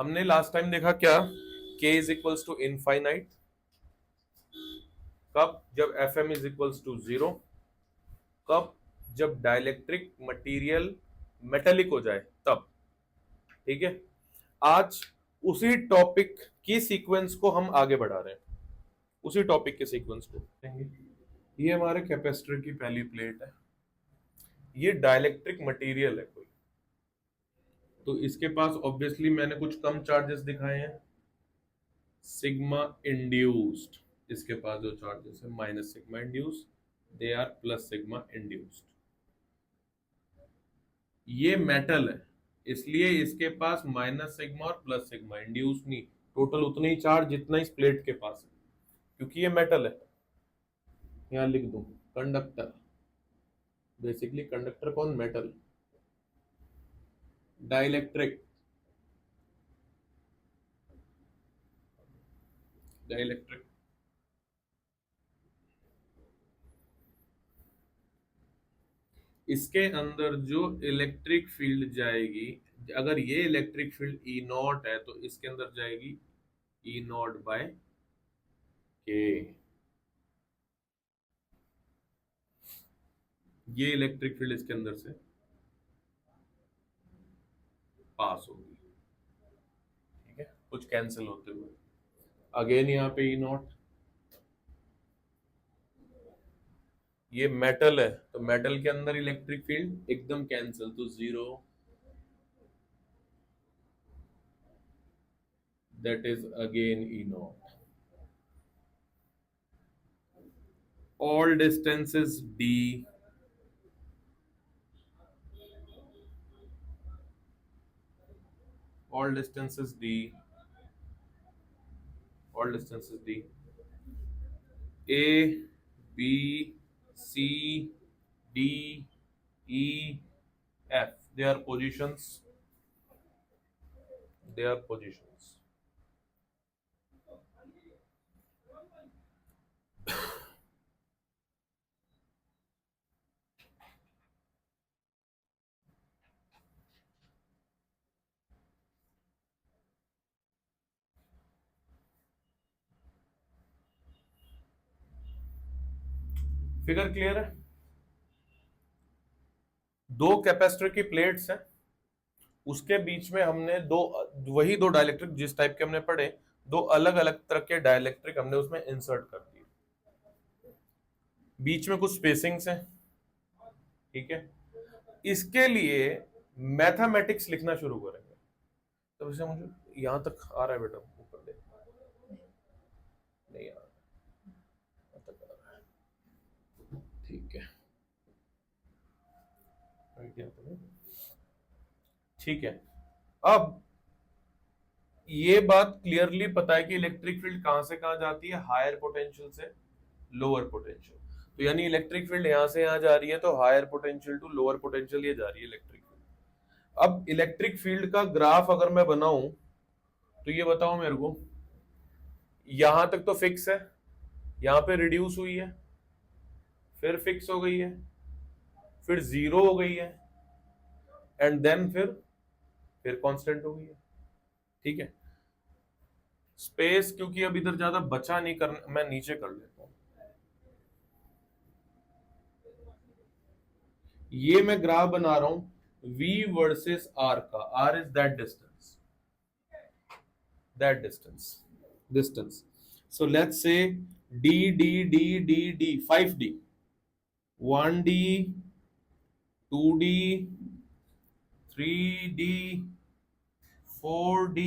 हमने last time देखा क्या, k is equals to infinite कब, जब Fm इज इक्वल्स टू 0, कब, जब डाइलेक्ट्रिक मटेरियल मेटेलिक हो जाए तब। ठीक है, आज उसी टॉपिक की सीक्वेंस को हम आगे बढ़ा रहे हैं, उसी टॉपिक के सीक्वेंस को। ये हमारे कैपेसिटर की पहली प्लेट है, ये डाइलेक्ट्रिक मटेरियल है कोई, तो इसके पास ऑब्वियसली मैंने कुछ कम चार्जेस दिखाए हैं, सिग्मा इंड्यूस्ड। इसके पास जो चार्जेस है minus sigma induced, they are plus sigma induced. ये मेटल है इसलिए इसके पास माइनस सिग्मा और प्लस सिग्मा, इंड्यूस नहीं, टोटल उतना ही चार्ज जितना इस प्लेट के पास है, क्योंकि ये मेटल है। यहां लिख दूं कंडक्टर, बेसिकली कंडक्टर कौन, मेटल। डाइलेक्ट्रिक, डाइलेक्ट्रिक इसके अंदर जो इलेक्ट्रिक फील्ड जाएगी, अगर ये इलेक्ट्रिक फील्ड ई नॉट है तो इसके अंदर जाएगी ई नॉट बाय के। ये इलेक्ट्रिक फील्ड इसके अंदर से पास होगी। ठीक है, कुछ कैंसिल होते हुए, अगेन यहाँ पे ई नॉट, ये मेटल है तो मेटल के अंदर इलेक्ट्रिक फील्ड एकदम कैंसिल, तो 0, that is again E not. All distances d, all distances d, all distances d, a b c d e f, they are positions, they are positions। Figure clear है? दो capacitor की plates हैं, उसके बीच में हमने वही दो डाइलेक्ट्रिक जिस टाइप के हमने पढ़े, दो अलग अलग तरह के डाइलेक्ट्रिक हमने उसमें इंसर्ट कर दिए, बीच में कुछ स्पेसिंग्स हैं। ठीक है, इसके लिए मैथमेटिक्स लिखना शुरू करेंगे। तो वैसे मुझे यहां तक आ रहा है बेटा, ऊपर दे, नहीं आ रहा, यहाँ तक आ रहा है। ठीक है, ठीक है, अब ये बात क्लियरली पता है कि इलेक्ट्रिक फील्ड कहां से कहां जाती है, हायर पोटेंशियल से लोअर पोटेंशियल। तो यानी इलेक्ट्रिक फील्ड यहां से यहां जा रही है, तो higher potential to lower potential ये जा रही है इलेक्ट्रिक फील्ड। अब इलेक्ट्रिक फील्ड का ग्राफ अगर मैं बनाऊं तो ये बताओ मेरे को, यहां तक तो फिक्स है, यहां पे रिड्यूस हुई है, फिर फिक्स हो गई है, फिर 0 हो गई है, एंड देन फिर कांस्टेंट हो गई है। ठीक है, स्पेस क्योंकि अब इधर ज्यादा बचा नहीं, करना मैं नीचे कर लेता हूं। ये मैं ग्राफ बना रहा हूं v वर्सेस r का, r is that distance. So let's say d d d d d 5d, 1d, 2d, 3d, 4d,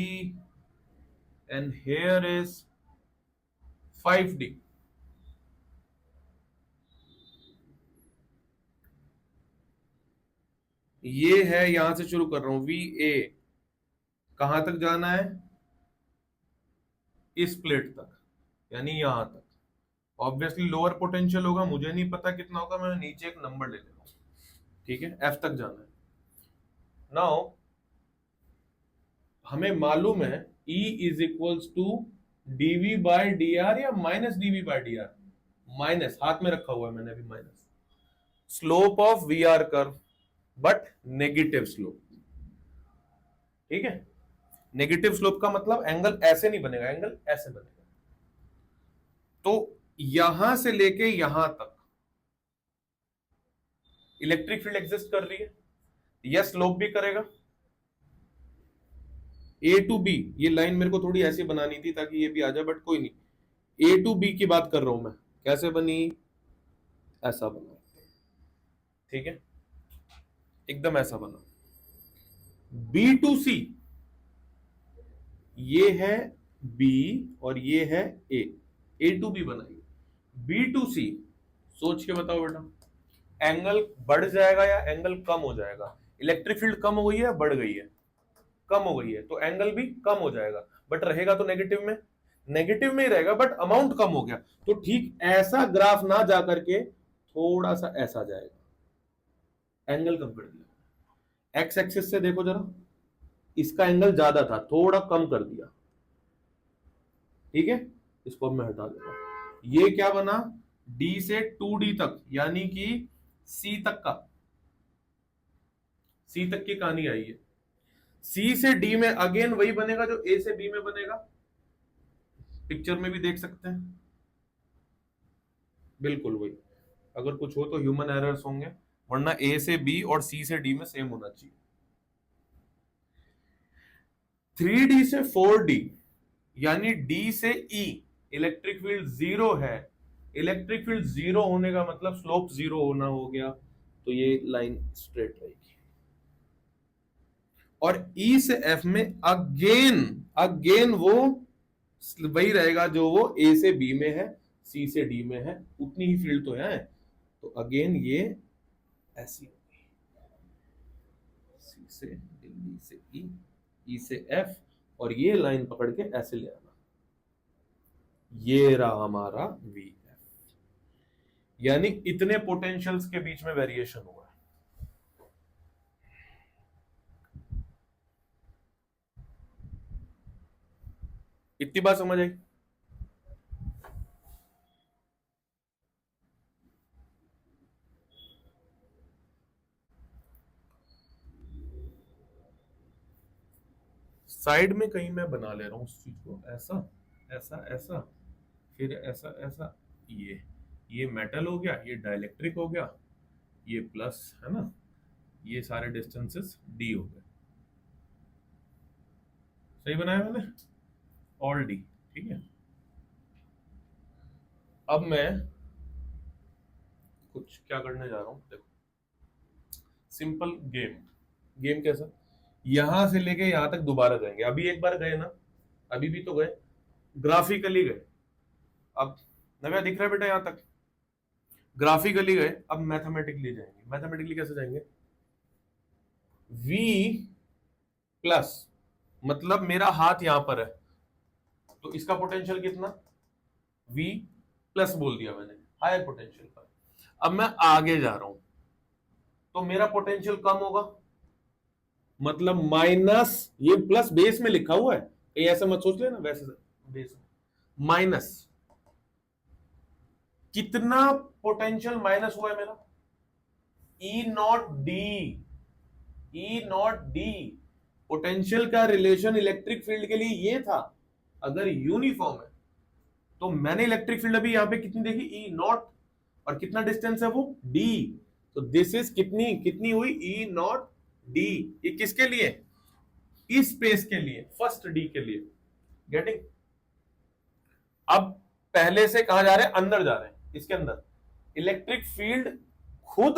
and here is 5d। ये है, यहां से शुरू कर रहा हूं, वी ए कहां तक जाना है, इस प्लेट तक, यानी यहां तक। ऑब्वियसली लोअर पोटेंशियल होगा, मुझे नहीं पता कितना होगा, मैं नीचे एक नंबर ले लेता हूं। ठीक है, एफ तक जाना है। नाउ हमें मालूम है E is equals to dv by dr या minus dv by dr, minus हाथ में रखा हुआ है मैंने अभी, minus slope of V R curve, but negative slope. ठीक है, नेगेटिव स्लोप का मतलब एंगल ऐसे नहीं बनेगा, एंगल ऐसे बनेगा। तो यहां से लेके यहां तक इलेक्ट्रिक फील्ड एग्जिस्ट कर रही है, यह स्लोप भी करेगा। ए टू बी, ये लाइन मेरे को थोड़ी ऐसी बनानी थी ताकि ये भी आ जाए, बट कोई नहीं। ए टू बी की बात कर रहा हूं मैं, कैसे बनी, ऐसा बना, ठीक है, एकदम ऐसा बना। बी टू सी, ये है बी और ये है ए टू बी बनाइए। बी टू सी, सोच के बताओ बेटा, एंगल बढ़ जाएगा या एंगल कम हो जाएगा? इलेक्ट्रिक फील्ड कम हो गई है, बढ़ गई है? कम हो गई है, तो एंगल भी कम हो जाएगा, बट रहेगा तो नेगेटिव में, नेगेटिव में ही रहेगा, बट अमाउंट कम हो गया। तो ठीक ऐसा ग्राफ ना जा करके थोड़ा सा ऐसा जाएगा, एंगल कम कर दिया। एक्स एक्सिस से देखो जरा, इसका एंगल ज्यादा था, थोड़ा कम कर दिया, ठीक है, इसको अब मैं हटा दूंगा। ये क्या बना, डी से 2D तक, यानी कि सी तक का, सी तक की कहानी आई है। सी से डी में अगेन वही बनेगा जो ए से बी में बनेगा, पिक्चर में भी देख सकते हैं, बिल्कुल वही। अगर कुछ हो तो ह्यूमन एरर्स होंगे, वरना ए से बी और सी से डी में सेम होना चाहिए। 3D से 4D, यानी डी से ई, इलेक्ट्रिक फील्ड जीरो है। इलेक्ट्रिक फील्ड जीरो होने का मतलब स्लोप जीरो होना हो गया, तो ये लाइन स्ट्रेट रहेगी। और ई से एफ में अगेन अगेन वो वही रहेगा जो वो ए से बी में है, सी से डी में है, उतनी ही फील्ड तो है। तो अगेन ये ऐसी होगी, सी से डी से ई से एफ, और ये लाइन पकड़ के ऐसे ले आना, ये रहा हमारा वी एफ। यानी इतने पोटेंशियल्स के बीच में वेरिएशन हुआ है। इतनी बात समझ आई? साइड में कहीं मैं बना ले रहा हूं उस चीज को, ऐसा ऐसा ऐसा, फिर ऐसा ऐसा, ये मेटल हो गया, ये डाइलेक्ट्रिक हो गया, ये प्लस है ना, ये सारे डिस्टेंसेस डी हो गए। सही बनाया मैंने, ऑल डी, ठीक है। अब मैं कुछ क्या करने जा रहा हूं, देखो, सिंपल गेम। गेम कैसा, यहां से लेके यहां तक दोबारा जाएंगे। अभी एक बार गए ना, अभी भी तो गए, ग्राफिकली गए। अब नव्या दिख रहा है बेटा, यहां तक ग्राफिकली गए, अब मैथमेटिकली जाएंगे। मैथमेटिकली कैसे जाएंगे, v प्लस, मतलब मेरा हाथ यहां पर है, तो इसका पोटेंशियल कितना, v प्लस बोल दिया मैंने, हायर पोटेंशियल पर। अब मैं आगे जा रहा हूं, तो मेरा पोटेंशियल कम होगा, मतलब माइनस, ये प्लस बेस में लिखा हुआ है, कहीं ऐसा मत सोच लेना, वैसे बेस माइनस, कितना पोटेंशियल माइनस हुआ है मेरा, e naught d, e naught d. Potential का रिलेशन इलेक्ट्रिक फील्ड के लिए ये था, अगर यूनिफॉर्म है तो मैंने इलेक्ट्रिक फील्ड अभी यहां पे कितनी देखी, ई नॉट, और कितना डिस्टेंस है वो, डी। तो दिस इज कितनी कितनी हुई, ई नॉट डी। ये किसके लिए, इस स्पेस के लिए, फर्स्ट डी के लिए, गेटिंग। अब पहले से कहां जा रहे हैं, अंदर जा रहे हैं, इसके अंदर इलेक्ट्रिक फील्ड खुद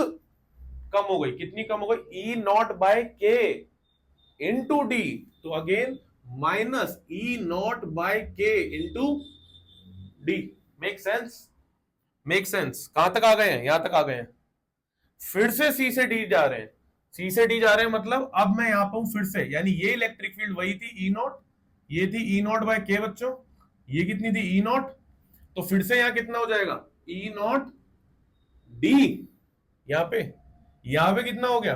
कम हो गई, कितनी कम हो गई, ई नॉट बाय के इंटू डी। तो again minus E naught by के into d. Make sense, make sense. कहां तक आ गए हैं, यहां तक आ गए हैं। फिर से सी से डी जा रहे हैं, सी से डी जा रहे हैं, मतलब अब मैं यहां पर हूं फिर से, यानी ये इलेक्ट्रिक फील्ड वही थी ई नॉट, ये थी ई नॉट बाय के बच्चों, ये कितनी थी ई नॉट, तो फिर से यहां कितना हो जाएगा, ई नॉट डी। यहां पे कितना हो गया,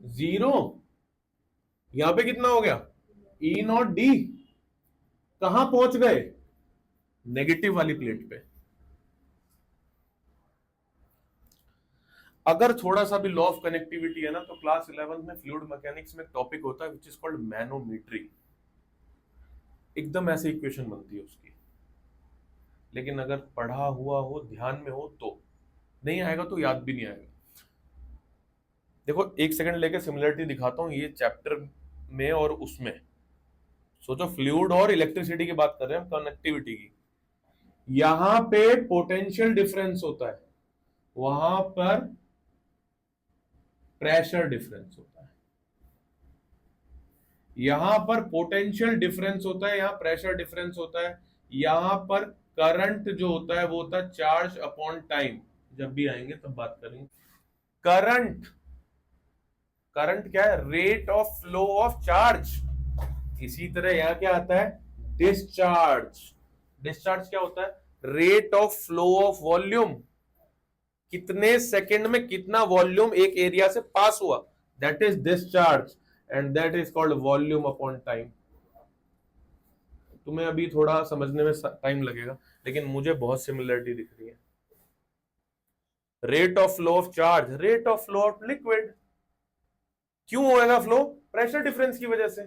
जीरो। यहां पे कितना हो गया, ई नॉट डी। कहां पहुंच गए, नेगेटिव वाली प्लेट पे। अगर थोड़ा सा भी लॉ ऑफ कनेक्टिविटी है ना, तो क्लास 11th में फ्लूइड मैकेनिक्स में टॉपिक होता है विच इज कॉल्ड मैनोमीट्री। एकदम ऐसी इक्वेशन बनती है उसकी। लेकिन अगर पढ़ा हुआ हो, ध्यान में हो, तो नहीं आएगा तो याद भी नहीं आएगा। देखो एक सेकंड लेके सिमिलरिटी दिखाता हूं ये चैप्टर में और उसमें। सोचो फ्लूइड और इलेक्ट्रिसिटी की बात कर रहे हैं हम, कनेक्टिविटी की। यहां पे पोटेंशियल डिफरेंस होता है, वहां पर प्रेशर डिफरेंस होता है। यहां पर पोटेंशियल डिफरेंस होता है, यहां प्रेशर डिफरेंस होता है। यहां पर करंट जो होता है वो होता है चार्ज अपॉन टाइम। जब भी आएंगे तब बात करेंगे। करंट, करंट क्या है? Rate of flow of charge. इसी तरह यहां क्या आता है? डिस्चार्ज। डिस्चार्ज क्या होता है? Rate of flow of volume. कितने सेकंड में कितना वॉल्यूम एक एरिया से पास हुआ, that is discharge, and that is called volume upon time. तुम्हें अभी थोड़ा समझने में टाइम लगेगा, लेकिन मुझे बहुत सिमिलरिटी दिख रही है। Rate of flow of charge, rate of flow of liquid. क्यों होएगा फ्लो? प्रेशर डिफरेंस की वजह से।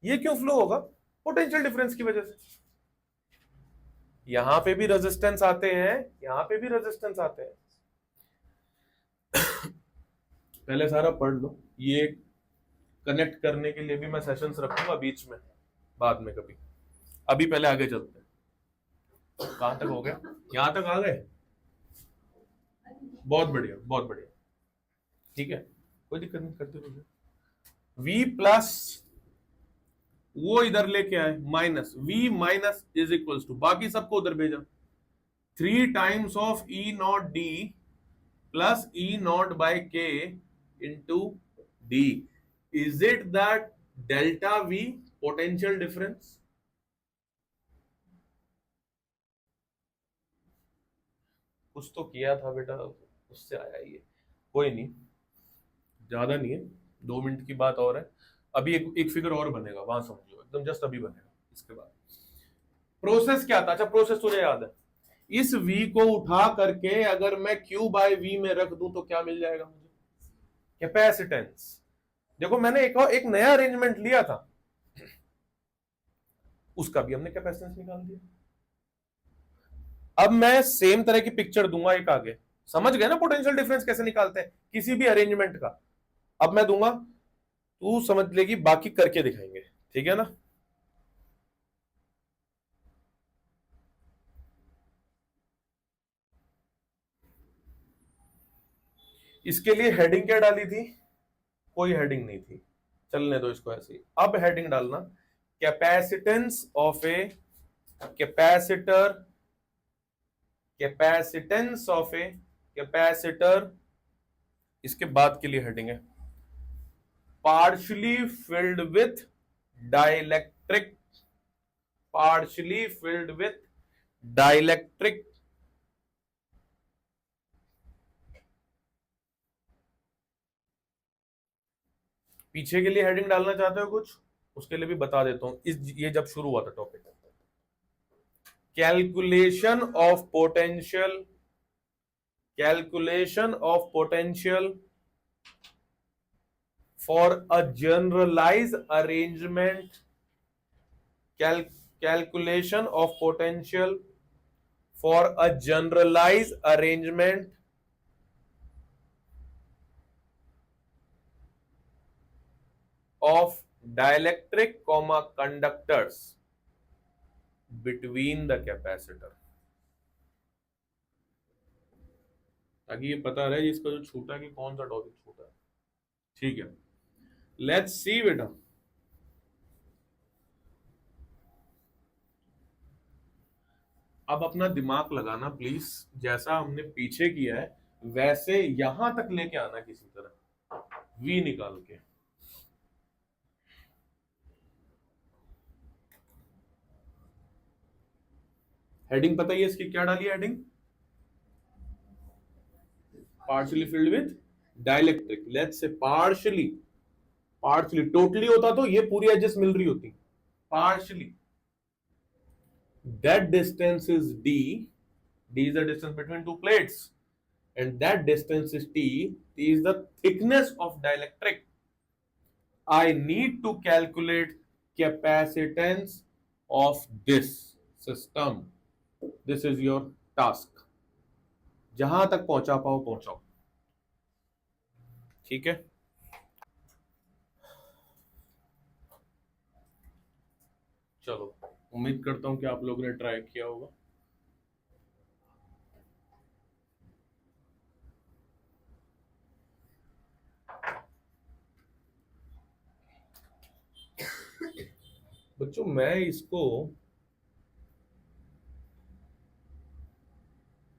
ये क्यों फ्लो होगा? पोटेंशियल डिफरेंस की वजह से। यहां पे भी रेजिस्टेंस आते हैं, यहां पे भी रेजिस्टेंस आते हैं। पहले सारा पढ़ लो, ये कनेक्ट करने के लिए भी मैं सेशंस रखूंगा बीच में, बाद में कभी। अभी पहले आगे चलते हैं। कहां तक हो गया? यहां तक आ गए? बहुत बढ़िया, बहुत बढ़िया। ठीक है, कोई दिक्कत नहीं, करते रहो। V प्लस, वो इधर लेके आए, minus V minus is equals to, बाकी सबको उधर भेजा, 3 times of E not D plus E not by K into D। Is it that delta V potential difference? कुछ तो किया था बेटा, उससे आया ये। कोई नहीं, ज्यादा नहीं है, 2 मिनट की बात और है। अभी एक फिगर और बनेगा, वहां समझियो, एकदम जस्ट अभी बनेगा। इसके बाद प्रोसेस क्या था? अच्छा प्रोसेस तुझे याद है? इस V को उठा करके अगर मैं Q बाय V में रख दूं तो क्या मिल जाएगा मुझे? कैपेसिटेंस। देखो मैंने एक नया अरेंजमेंट लिया था, उसका भी हमने कैपेसिटेंस निकाल दिया। अब मैं सेम तरह की पिक्चर दूंगा एक आगे, समझ गए ना पोटेंशियल डिफरेंस कैसे निकालते हैं किसी भी अरेंजमेंट का? अब मैं दूंगा, तू समझ लेगी, बाकी करके दिखाएंगे, ठीक है ना? इसके लिए हेडिंग क्या डाली थी? कोई हेडिंग नहीं थी, चलने दो इसको ऐसे ही। अब हेडिंग डालना, capacitance of a capacitor, capacitance of a capacitor. इसके बाद के लिए हेडिंग है partially filled with dielectric, partially filled with dielectric. पीछे के लिए हेडिंग डालना चाहते हो कुछ? उसके लिए भी बता देता हूं, ये जब शुरू हुआ था topic, calculation of potential, calculation of potential for a generalize arrangement, calculation of potential for a generalized arrangement of dielectric comma conductors between the capacitor। ताकि ये पता रहे इसका जो छूटा है कि कौन सा टॉपिक छूटा है। ठीक है, लेट्स सी बेटा। अब अपना दिमाग लगाना प्लीज, जैसा हमने पीछे किया है वैसे यहां तक लेके आना किसी तरह, V निकाल के। हेडिंग पता ही है इसकी, क्या डाली है heading? Partially filled with dielectric. Let's say partially, partially, totally होता तो ये पूरी एजेस मिल रही होती। Partially, that distance is D, D is the distance between two plates, and that distance is T, T is the thickness of dielectric. I need to calculate capacitance of this system, this is your task. जहां तक पहुंचा पाओ पहुंचाओ, ठीक है। चलो, उम्मीद करता हूं कि आप लोगों ने ट्राई किया होगा। बच्चों मैं इसको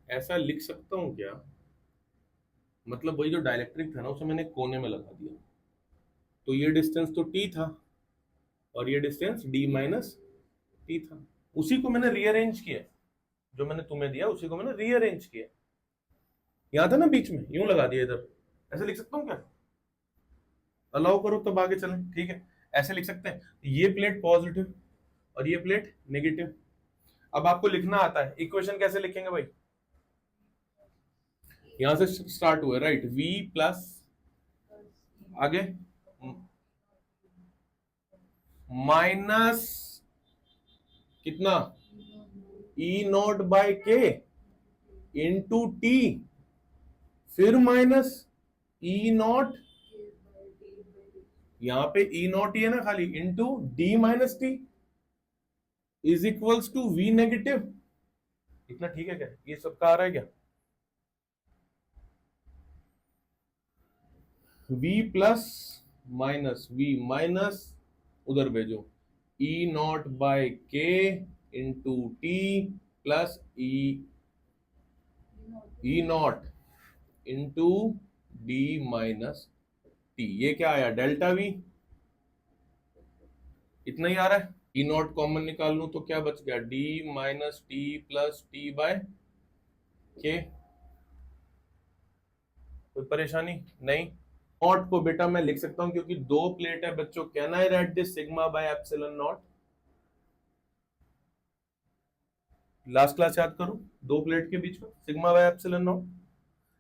ऐसा लिख सकता हूं क्या, मतलब वही जो डाइलेक्ट्रिक था ना उसे मैंने कोने में लगा दिया, तो ये डिस्टेंस तो टी था और ये डिस्टेंस डी माइनस टी था, उसी को मैंने रीअरेंज किया, जो मैंने तुम्हें दिया उसी को मैंने रीअरेंज किया। यहां था ना बीच में, यूं लगा दिया इधर, ऐसे लिख सकता हूँ क्या? अलाउ करो तब आगे चलें, ठीक है। ऐसे लिख सकते हैं, ये प्लेट पॉजिटिव और ये प्लेट नेगेटिव। अब आपको लिखना आता है, इक्वेशन कैसे लिखेंगे भाई? यहां से स्टार्ट हुआ राइट, v प्लस आगे माइनस कितना, ई नॉट बाय के इंटू टी, फिर माइनस ई नॉट, यहां पे ई नॉट ही है ना खाली, into D minus T is equals to V negative. इतना ठीक है क्या? ये सब का आ रहा है क्या? v plus minus v minus उधर भेजो, ई नॉट बाय के into T plus E not into D minus T. ये क्या आया? Delta we. इतना ही आ रहा है। ई नॉट कॉमन निकाल लूं तो क्या बच गया? D minus T plus T by K. कोई परेशानी नहीं? नॉट को बेटा मैं लिख सकता हूं क्योंकि दो प्लेट है बच्चों, can I write this sigma by epsilon naught? Last class याद करो, दो प्लेट के बीच में sigma by epsilon naught.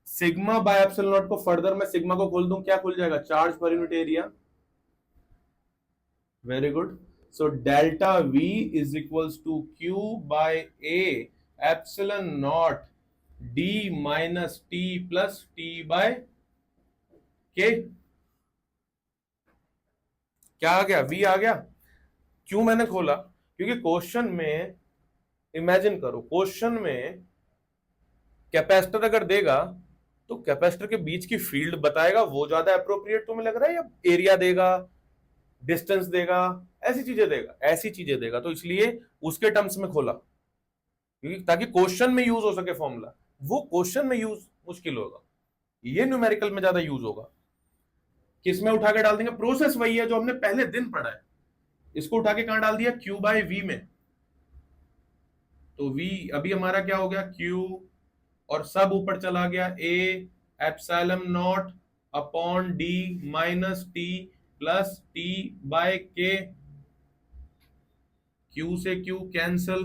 Sigma by epsilon naught को फर्दर मैं सिग्मा को खोल दूं, क्या खुल जाएगा? चार्ज पर unit area. Very good. So delta V is equals to Q by A epsilon naught D minus T plus T by K। क्या आ गया? V आ गया। क्यों मैंने खोला? क्योंकि क्वेश्चन में, इमेजिन करो क्वेश्चन में कैपेसिटर अगर देगा तो कैपेसिटर के बीच की फील्ड बताएगा, वो ज्यादा अप्रोप्रिएट तुम्हें लग रहा है, या एरिया देगा, डिस्टेंस देगा, ऐसी चीजें देगा, ऐसी चीजें देगा, तो इसलिए उसके टर्म्स में खोला, क्योंकि ताकि क्वेश्चन में यूज हो सके फॉर्मूला। वो क्वेश्चन में यूज मुश्किल होगा, ये न्यूमेरिकल में ज्यादा यूज होगा। किसमें उठा के डाल देंगे? प्रोसेस वही है जो हमने पहले दिन पढ़ा है, इसको उठा के कहां डाल दिया? क्यू बाय वी में। तो v अभी हमारा क्या हो गया? q, और सब ऊपर चला गया a epsilon naught upon d minus T plus T by K. q से q कैंसल,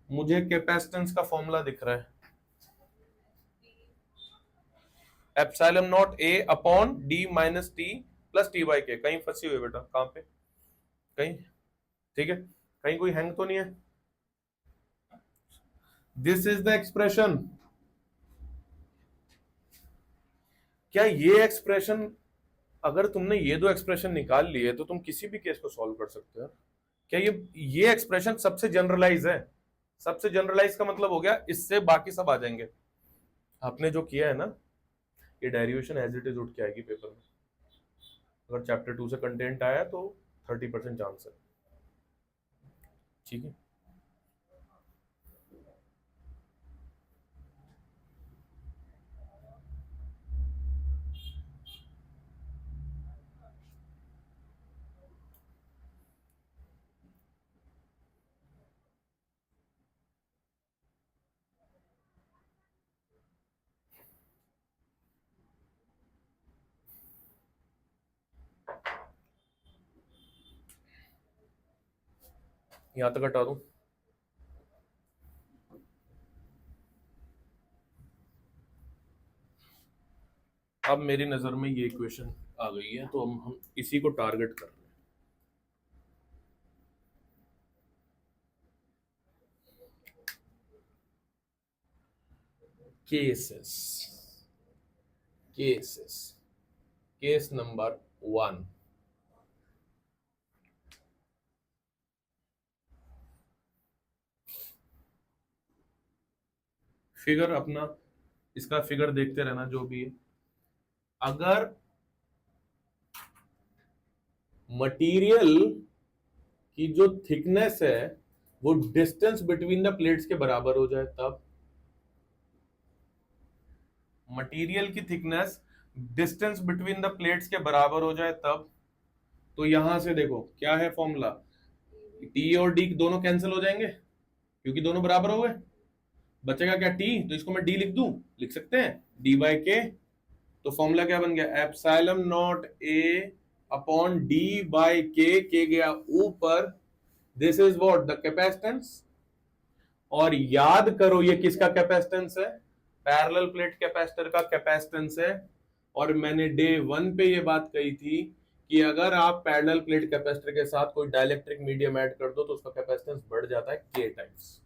मुझे कैपेसिटेंस का फॉर्मूला दिख रहा है, epsilon naught a upon d minus T plus T by K. कहीं फंसी हुई बेटा? कहां पे? कहीं? ठीक है, कहीं कोई हैंग तो नहीं है? This is the expression. क्या ये एक्सप्रेशन, अगर तुमने ये दो एक्सप्रेशन निकाल लिए तो तुम किसी भी केस को सॉल्व कर सकते हो। क्या ये एक्सप्रेशन सबसे जनरलाइज है? सबसे जनरलाइज का मतलब हो गया इससे बाकी सब आ जाएंगे। आपने जो किया है ना, ये डेरिवेशन एज इट इज उठ के आएगी पेपर में। अगर चैप्टर 2 से कंटेंट आया तो 30% चांस है, ठीक है। यहां तक हटा दूं। अब मेरी नजर में ये इक्वेशन आ गई है, तो हम इसी को टारगेट कर रहे हैं। Cases cases case number 1, figure अपना, इसका फिगर देखते रहना जो भी है। अगर मटेरियल की जो थिकनेस है वो डिस्टेंस बिटवीन द प्लेट्स के बराबर हो जाए, तब मटेरियल की thickness distance between the plates के बराबर हो जाए तब, तो यहां से देखो क्या है फॉर्मूला, टी और डी दोनों कैंसिल हो जाएंगे क्योंकि दोनों बराबर हो गए, बचेगा क्या टी, तो इसको मैं डी लिख दूं, लिख सकते हैं डी बाई के। तो फॉर्मूला क्या बन गया, epsilon naught A upon D by के गया ऊपर, this is what the capacitance. और याद करो ये किसका कैपेसिटेंस है, पैरेलल प्लेट कैपेसिटर का कैपेसिटेंस है। और मैंने डे 1 पे ये बात कही थी कि अगर आप पैरेलल प्लेट कैपेसिटर के साथ कोई डाइलेक्ट्रिक मीडियम ऐड कर दो तो उसका कैपेसिटेंस बढ़ जाता है के टाइम्स।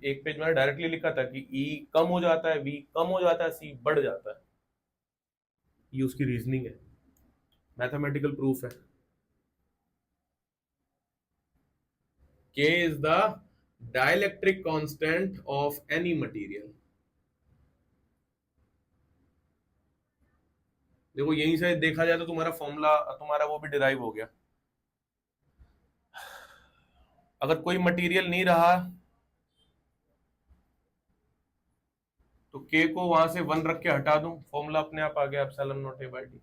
एक पेज में डायरेक्टली लिखा था कि E कम हो जाता है, V कम हो जाता है, C बढ़ जाता है। ये उसकी रीजनिंग है, मैथमेटिकल प्रूफ है। K is the dielectric constant of any material। देखो यहीं से देखा जाए तो तुम्हारा फॉर्मूला, तुम्हारा वो भी डिराइव हो गया। अगर कोई मटेरियल नहीं रहा तो K को वहां से 1 रख के हटा दूं, फॉर्मूला अपने आप आ गया epsilon naught A by D.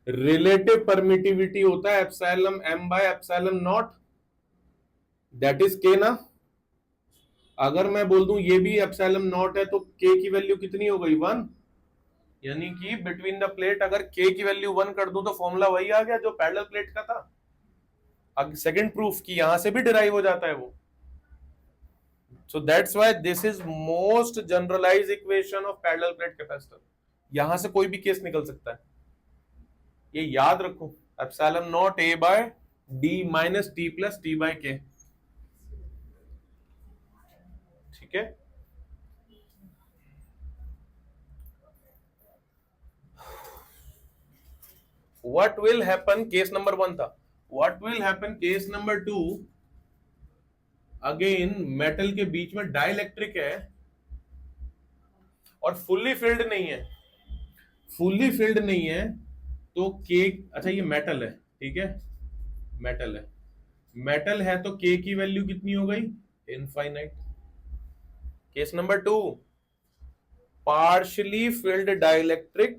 Relative permittivity होता है epsilon m bye epsilon not, that is K ना। अगर मैं बोल दूं ये भी एप्सिलॉन नॉट है तो K की वैल्यू कितनी हो गई, 1। यानी कि बिटवीन द प्लेट अगर K की वैल्यू 1 कर दूं तो फॉर्मूला वही आ गया जो पैरेलल प्लेट का था। अब सेकंड प्रूफ की यहां से भी डिराइव हो जाता है वो। So that's why this is most generalized equation of parallel plate capacitor। यहां से कोई भी केस निकल सकता है, ये याद रखो, epsilon naught A by D minus T plus T by K, ठीक है। What will happen, case number 1 था, what will happen case number 2, again metal के बीच में डाइलेक्ट्रिक है और फुल्ली फिल्ड नहीं है, फुल्ली फिल्ड नहीं है तो के, अच्छा ये मेटल है, ठीक है, मेटल है, मेटल है तो के की वैल्यू कितनी हो गई, infinite. Case number 2, partially filled dielectric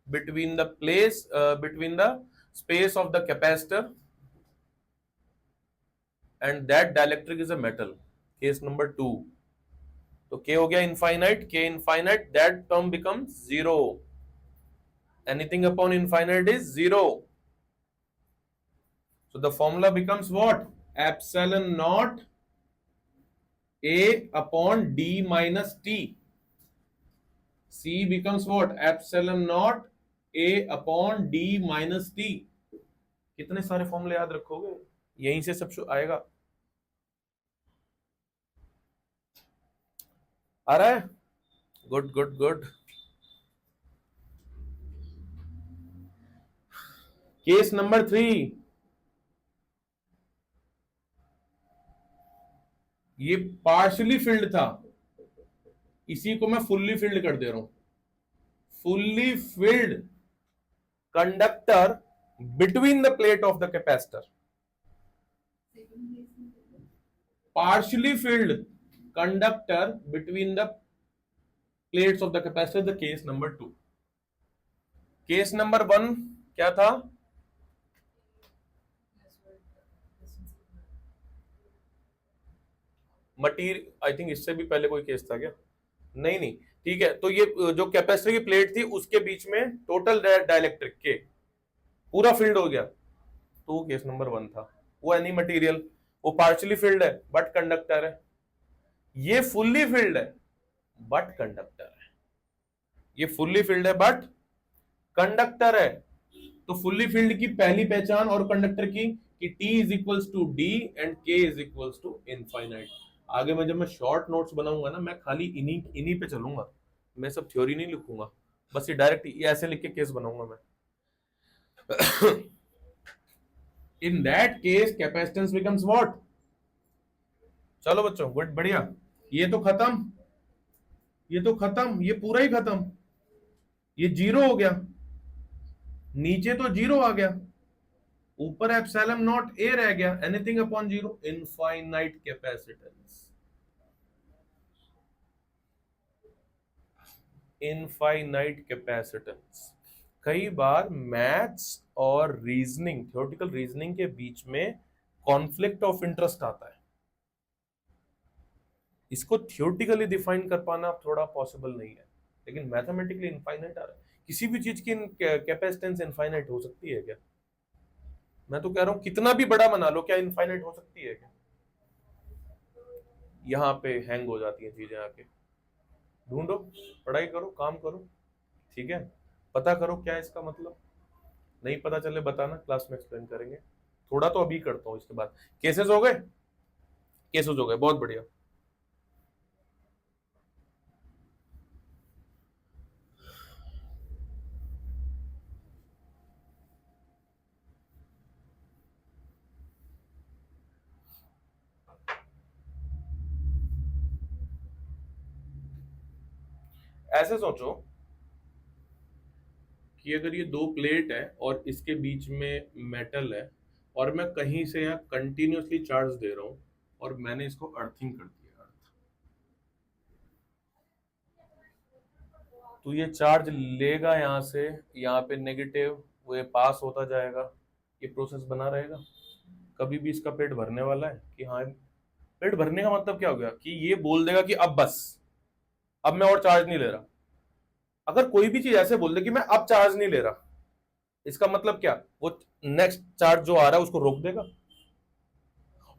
between the place between the space of the capacitor and that dielectric is a metal। case number 2, तो k हो गया infinite, k infinite, that term becomes 0, anything upon infinite is 0, so the formula becomes what, epsilon naught a upon d minus t, C becomes what, epsilon naught a upon d minus t। कितने सारे फॉर्मूले याद रखोगे, यहीं से सब आएगा। आ रहा है, good good good. Case number 3, ये पार्शियली फिल्ड था, इसी को मैं फुल्ली फिल्ड कर दे रहा हूं, fully filled conductor between the plate of the capacitor, partially filled conductor between the plates of the capacitor, the case number 2। Case number 1 क्या था, मटीरियल, आई थिंक इससे भी पहले कोई केस था क्या, नहीं नहीं, ठीक है, तो ये जो कैपेसिटर की प्लेट थी उसके बीच में टोटल डाइलेक्ट्रिक के पूरा फील्ड हो गया, तो वो केस नंबर 1 था। वो एनी मटेरियल, वो पार्शियली फिल्ड है बट कंडक्टर है, ये फुल्ली फिल्ड है बट कंडक्टर है, ये फुल्ली फिल्ड है बट कंडक्टर है। तो फुल्ली फिल्ड की पहली पहचान और कंडक्टर की कि T is equals to D and K is equals to infinite. आगे मैं जब मैं शॉर्ट नोट्स बनाऊंगा ना, मैं खाली इन्हीं इन्हीं पे चलूंगा, मैं सब थ्योरी नहीं लिखूंगा, बस ये डायरेक्ट ये ऐसे लिख के केस बनाऊंगा मैं। In that case capacitance becomes what. चलो बच्चों गुड, बढ़िया। ये तो खत्म, ये तो खत्म, ये पूरा ही खत्म, ये जीरो हो गया, नीचे तो जीरो आ गया, ऊपर एप्सिलॉन नॉट ए रह गया, anything upon zero, infinite capacitance. Infinite capacitance. कई बार मैथ्स और रीजनिंग, थ्योरेटिकल रीजनिंग के बीच में कॉन्फ्लिक्ट ऑफ इंटरेस्ट आता है। इसको थ्योरेटिकली डिफाइन कर पाना थोड़ा पॉसिबल नहीं है, लेकिन मैथमेटिकली इनफाइनाइट आ रहा है। किसी भी चीज की कैपेसिटेंस इनफाइनाइट हो सकती है क्या? मैं तो कह रहा हूं कितना भी बड़ा बना लो, क्या इनफाइनाइट हो सकती है क्या? यहां पे हैंग हो जाती है चीजें आके। ढूंढो, पढ़ाई करो, काम करो, ठीक है, पता करो क्या है इसका मतलब। नहीं पता चले बताना, क्लास में एक्सप्लेन करेंगे। थोड़ा तो अभी करता हूं, इसके बाद केसेस हो गए, केसेस हो गए, बहुत बढ़िया। ऐसे सोचो कि अगर ये दो प्लेट है और इसके बीच में मेटल है, और मैं कहीं से यहाँ कंटिन्यूसली चार्ज दे रहा हूं, और मैंने इसको अर्थिंग कर दिया, अर्थ, तो ये चार्ज लेगा यहाँ से, यहाँ पे नेगेटिव, वो ये पास होता जाएगा, ये प्रोसेस बना रहेगा। कभी भी इसका पेट भरने वाला है कि हाँ, पेट भरने का मतलब क्या हो गया कि ये बोल देगा कि अब बस, अब मैं और चार्ज नहीं ले रहा। अगर कोई भी चीज ऐसे बोल दे कि मैं अब चार्ज नहीं ले रहा, इसका मतलब क्या, वो नेक्स्ट चार्ज जो आ रहा है उसको रोक देगा,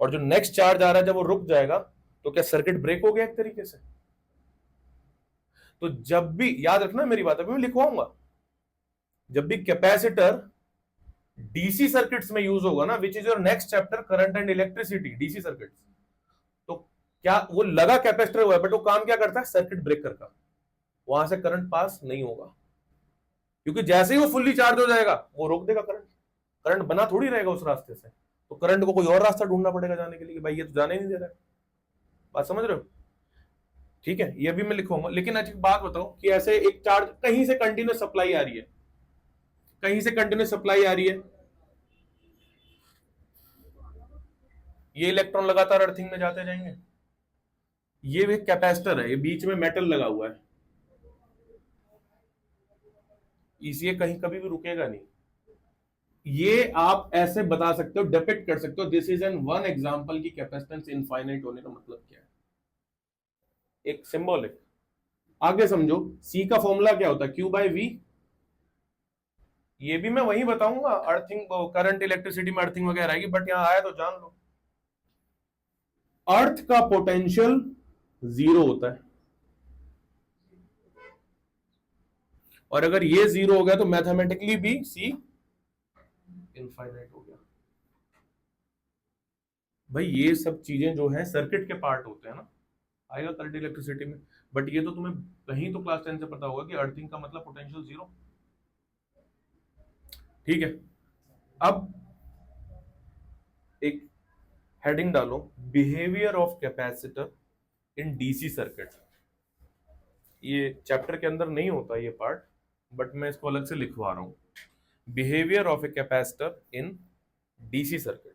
और जो नेक्स्ट चार्ज आ रहा है जब वो रुक जाएगा, तो क्या सर्किट ब्रेक हो गया एक तरीके से। तो जब भी याद रखना मेरी बात, अभी मैं लिखवाऊंगा, जब भी कैपेसिटर डीसी सर्किट्स में यूज होगा ना, which is your next chapter, current and electricity, DC circuits, तो क्या वो लगा कैपेसिटर हुआ है, बट वो काम क्या करता है, सर्किट ब्रेक करता, वहां से करंट पास नहीं होगा, क्योंकि जैसे ही वो फुल्ली चार्ज हो जाएगा वो रोक देगा करंट। करंट बना थोड़ी रहेगा उस रास्ते से, तो करंट को कोई और रास्ता ढूंढना पड़ेगा जाने के लिए, भाई ये तो जाने ही नहीं दे रहा है। बात समझ रहे हो? ठीक है, ये भी मैं लिखूंगा, लेकिन आज एक बात बताओ कि ऐसे एक चार्ज कहीं से कंटिन्यूस सप्लाई आ रही है, कहीं से कंटिन्यूस सप्लाई आ रही है, ये इलेक्ट्रॉन लगातार अर्थिंग में जाते जाएंगे, ये एक कैपेसिटर है, ये बीच में मेटल लगा हुआ है, इसलिए कहीं कभी भी रुकेगा नहीं। ये आप ऐसे बता सकते हो, डिपिक्ट कर सकते हो, this is an one example की कैपेसिटेंस इनफाइनाइट होने का मतलब क्या है, एक सिंबॉलिक। आगे समझो, सी का फॉर्मूला क्या होता है, क्यू बाय वी। ये भी मैं वही बताऊंगा, अर्थिंग, करंट इलेक्ट्रिसिटी में अर्थिंग वगैरह आएगी, बट यहां आया तो जान लो, अर्थ का पोटेंशियल जीरो होता है, और अगर ये जीरो हो गया तो मैथमेटिकली भी सी इनफाइनाइट हो गया। भाई ये सब चीजें जो है सर्किट के पार्ट होते हैं ना, आएगा करंट इलेक्ट्रिसिटी में, बट ये तो तुम्हें कहीं तो क्लास 10 से पता होगा कि अर्थिंग का मतलब पोटेंशियल जीरो। ठीक है, अब एक हेडिंग डालो, behaviour of capacitor in DC circuit. ये चैप्टर के अंदर नहीं होता ये पार्ट, बट मैं इसको अलग से लिखवा रहा हूं, behaviour of a capacitor in DC circuit.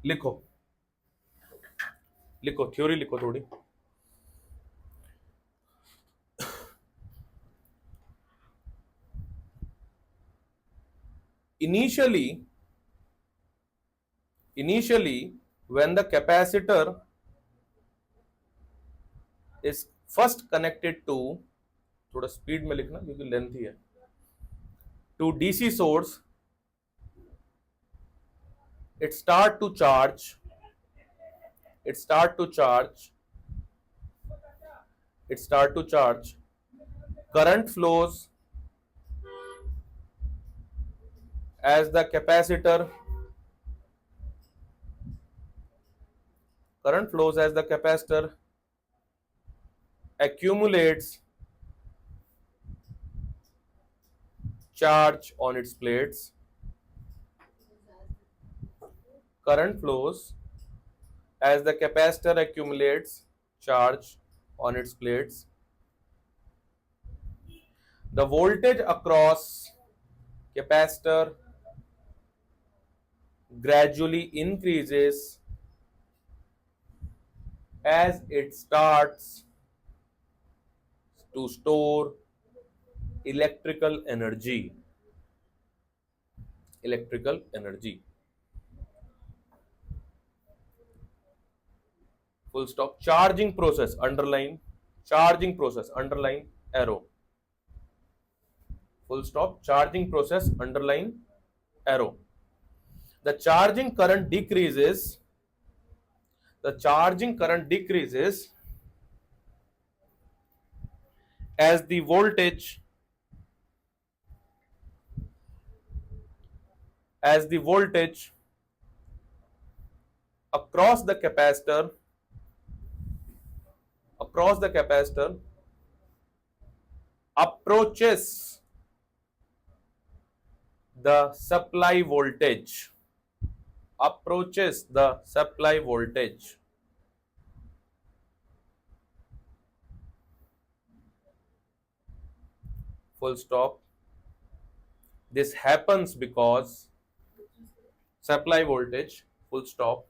लिखो, लिखो थ्योरी लिखो थोड़ी। initially when the capacitor is first connected to, थोड़ा स्पीड में लिखना क्योंकि लेंथी है, to DC source, it start to charge, it start to charge, it start to charge. Current flows as the capacitor, current flows as the capacitor accumulates charge on its plates. Current flows as the capacitor accumulates charge on its plates. The voltage across capacitor gradually increases as it starts to store electrical energy. Electrical energy. Full stop. Charging process, underline. Charging process, underline, arrow. Full stop. Charging process, underline, arrow. The charging current decreases. The charging current decreases as the voltage across the capacitor approaches the supply voltage. Approaches the supply voltage. Full stop. This happens because supply voltage, full stop.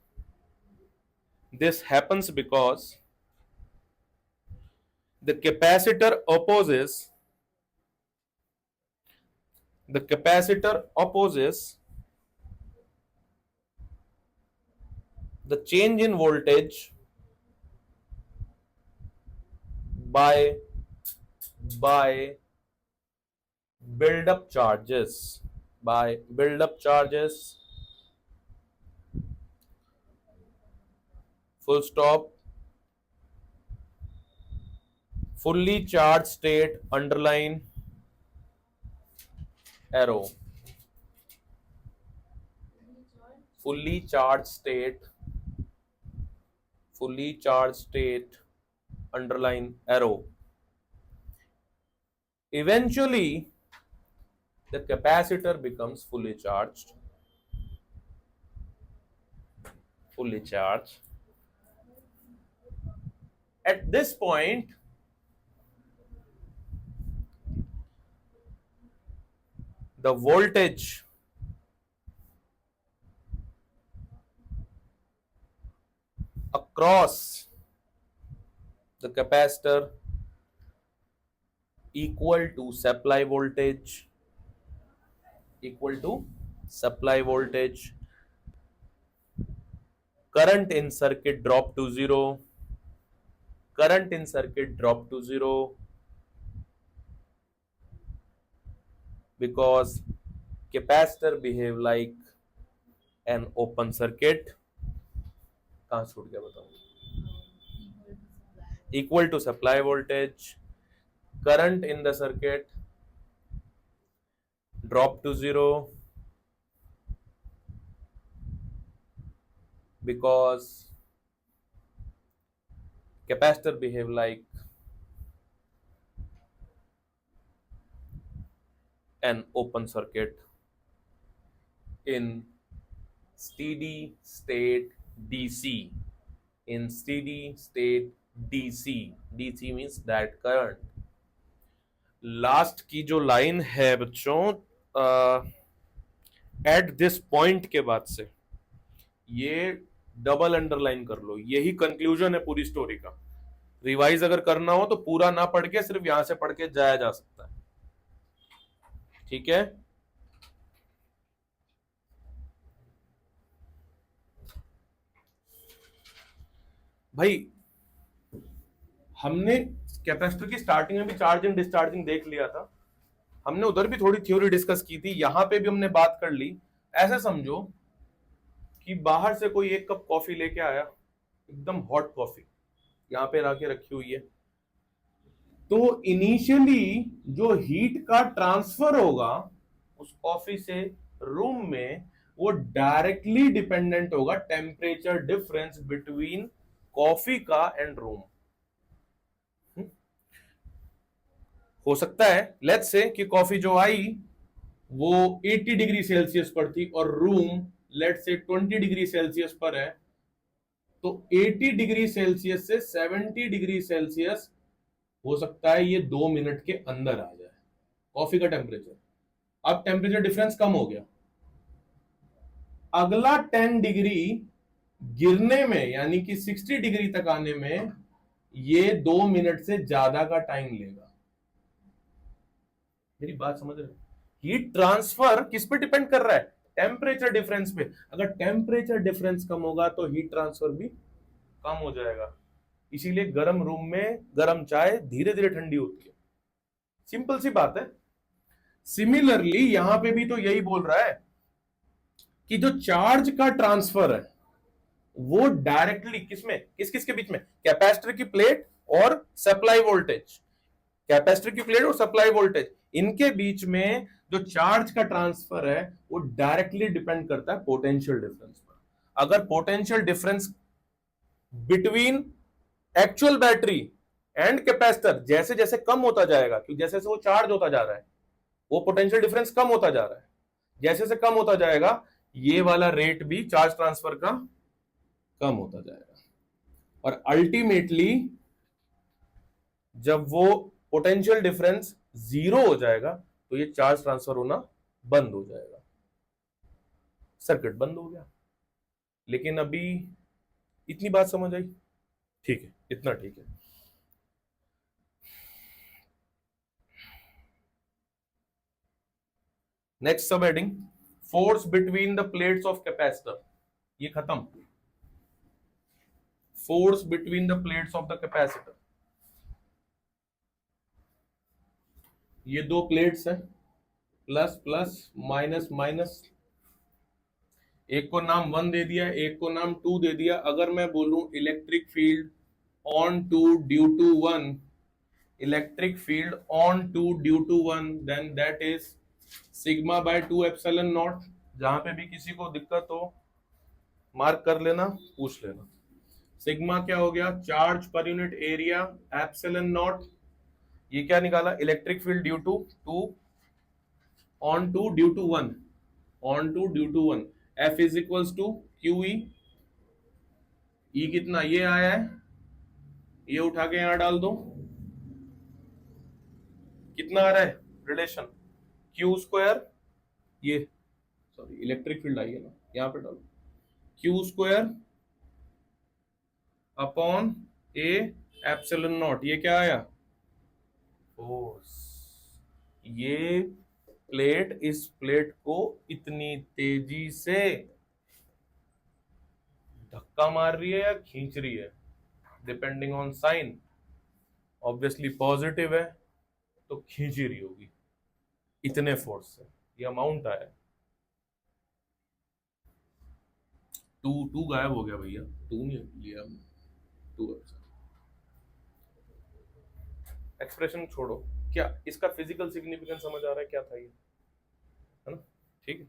This happens because the capacitor opposes the change in voltage by build up charges. Full stop. Fully charged state, underline, arrow. Fully charged state, underline, arrow. Eventually, the capacitor becomes fully charged. At this point, the voltage across the capacitor equal to supply voltage. Current in circuit drop to zero. Because capacitor behave like an open circuit. कहाँ छूट गया बताओ? Equal to supply voltage. Current in the circuit drop to zero because capacitor behave like an open circuit in steady state DC. DC means that current. Last की जो line है बच्चों, at this point के बाद से ये double underline कर लो, यही कंक्लूजन है पूरी स्टोरी का. रिवाइज अगर करना हो तो पूरा ना पढ़ के सिर्फ यहां से पढ़ के जाया जा सकता है. ठीक है, भाई हमने कैपेसिटर की स्टार्टिंग में भी चार्जिंग डिस्चार्जिंग देख लिया था. हमने उधर भी थोड़ी थ्योरी डिस्कस की थी, यहां पे भी हमने बात कर ली। ऐसे समझो कि बाहर से कोई एक कप कॉफी लेके आया, एकदम हॉट कॉफी यहाँ पे लाके रखी हुई है, तो इनिशियली जो हीट का ट्रांसफर होगा उस कॉफी से रूम में, वो डायरेक्टली डिपेंडेंट होगा टेम्परेचर डिफरेंस बिटवीन कॉफी का एंड रूम। हो सकता है लेट्स से कि कॉफी जो आई वो 80 डिग्री सेल्सियस पर थी और room let's say 20 degree Celsius पर है, तो 80 डिग्री सेल्सियस से 70 डिग्री सेल्सियस हो सकता है ये 2 मिनट के अंदर आ जाए कॉफी का टेम्परेचर। अब टेम्परेचर डिफरेंस कम हो गया, अगला 10 डिग्री गिरने में यानी कि 60 डिग्री तक आने में ये 2 मिनट से ज्यादा का टाइम लेगा। मेरी बात समझ रहे हो? हीट ट्रांसफर किस पे डिपेंड कर रहा है? टेम्परेचर डिफरेंस पे। अगर टेम्परेचर डिफरेंस कम होगा तो हीट ट्रांसफर भी कम हो जाएगा। इसीलिए गर्म रूम में गर्म चाय धीरे धीरे ठंडी होती है। सिंपल सी बात है। सिमिलरली यहां पे भी तो यही बोल रहा है कि जो चार्ज का ट्रांसफर है वो डायरेक्टली किसमें, किस किस के बीच में? कैपेसिटर की प्लेट और सप्लाई वोल्टेज। कैपेसिटर की प्लेट और सप्लाई वोल्टेज, इनके बीच में जो चार्ज का ट्रांसफर है वो डायरेक्टली डिपेंड करता है पोटेंशियल डिफरेंस पर। अगर potential difference between actual battery and capacitor जैसे जैसे कम होता जाएगा, क्योंकि जैसे जैसे वो चार्ज होता जा रहा है वो पोटेंशियल डिफरेंस कम होता जा रहा है, जैसे जैसे कम होता जाएगा ये वाला रेट भी चार्ज ट्रांसफर का कम होता जाएगा, और अल्टीमेटली जब वो पोटेंशियल डिफरेंस जीरो हो जाएगा तो ये चार्ज ट्रांसफर होना बंद हो जाएगा, सर्किट बंद हो गया। लेकिन अभी इतनी बात समझ आई? ठीक है, इतना ठीक है। नेक्स्ट सब heading, force between the plates of capacitor. ये खत्म। Force between the plates of the capacitor. ये दो प्लेट्स हैं, प्लस प्लस माइनस माइनस, एक को नाम 1 दे दिया, एक को नाम 2 दे दिया। अगर मैं बोलूं electric field on two due to 1, electric field on two due to 1, then that is sigma by 2 epsilon naught. जहां पे भी किसी को दिक्कत हो मार्क कर लेना, पूछ लेना। सिग्मा क्या हो गया? चार्ज पर यूनिट एरिया, एप्सिलॉन नॉट ये क्या निकाला? Electric field due to 2 on two due to 1, on two due to 1, F is equals to q e. E कितना ये आया है, ये उठा के यहां डाल दो, कितना आ रहा है रिलेशन? क्यू स्क्वायर, ये सॉरी इलेक्ट्रिक फील्ड आई है ना, यहां पे डालो, Q square upon A epsilon not. ये क्या आया? फोर्स। ये प्लेट इस प्लेट को इतनी तेजी से धक्का मार रही है या खींच रही है, depending on sign. Obviously positive है तो खींच ही रही होगी इतने फोर्स से। ये अमाउंट आया। टू टू गायब हो गया भैया, टू नहीं लिया हमने, टू एक्सप्रेशन छोड़ो। क्या इसका फिजिकल सिग्निफिकेंस समझ आ रहा है क्या था ये, है ना? ठीक है।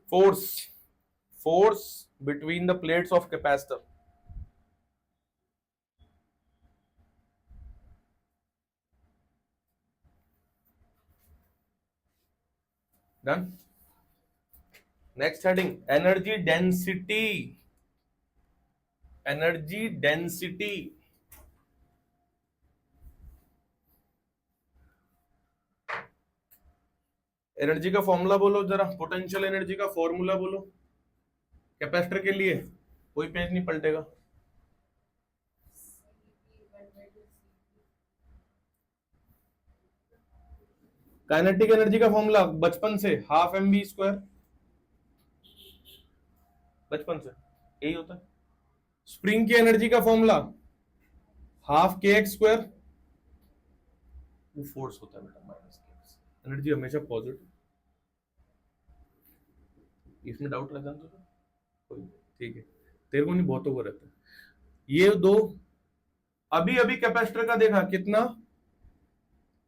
force force between the plates of capacitor. Done. Next heading, energy density. Energy density. Energy का फॉर्मूला बोलो जरा, पोटेंशियल एनर्जी का फॉर्मूला बोलो कैपेसिटर के लिए। कोई पेज नहीं पलटेगा। काइनेटिक एनर्जी का फॉर्मूला बचपन से हाफ mv स्क्वायर, बचपन से यही होता है। स्प्रिंग की एनर्जी का फॉर्मूला हाफ के एक्स स्क्वायर, वो फोर्स होता है बेटा माइनस के एक्स, एनर्जी हमेशा पॉजिटिव। इसमें डाउट लगा तो कोई, ठीक है, तेरे को नहीं, बहुतों को रहता है। ये दो अभी अभी कैपेसिटर का देखा कितना,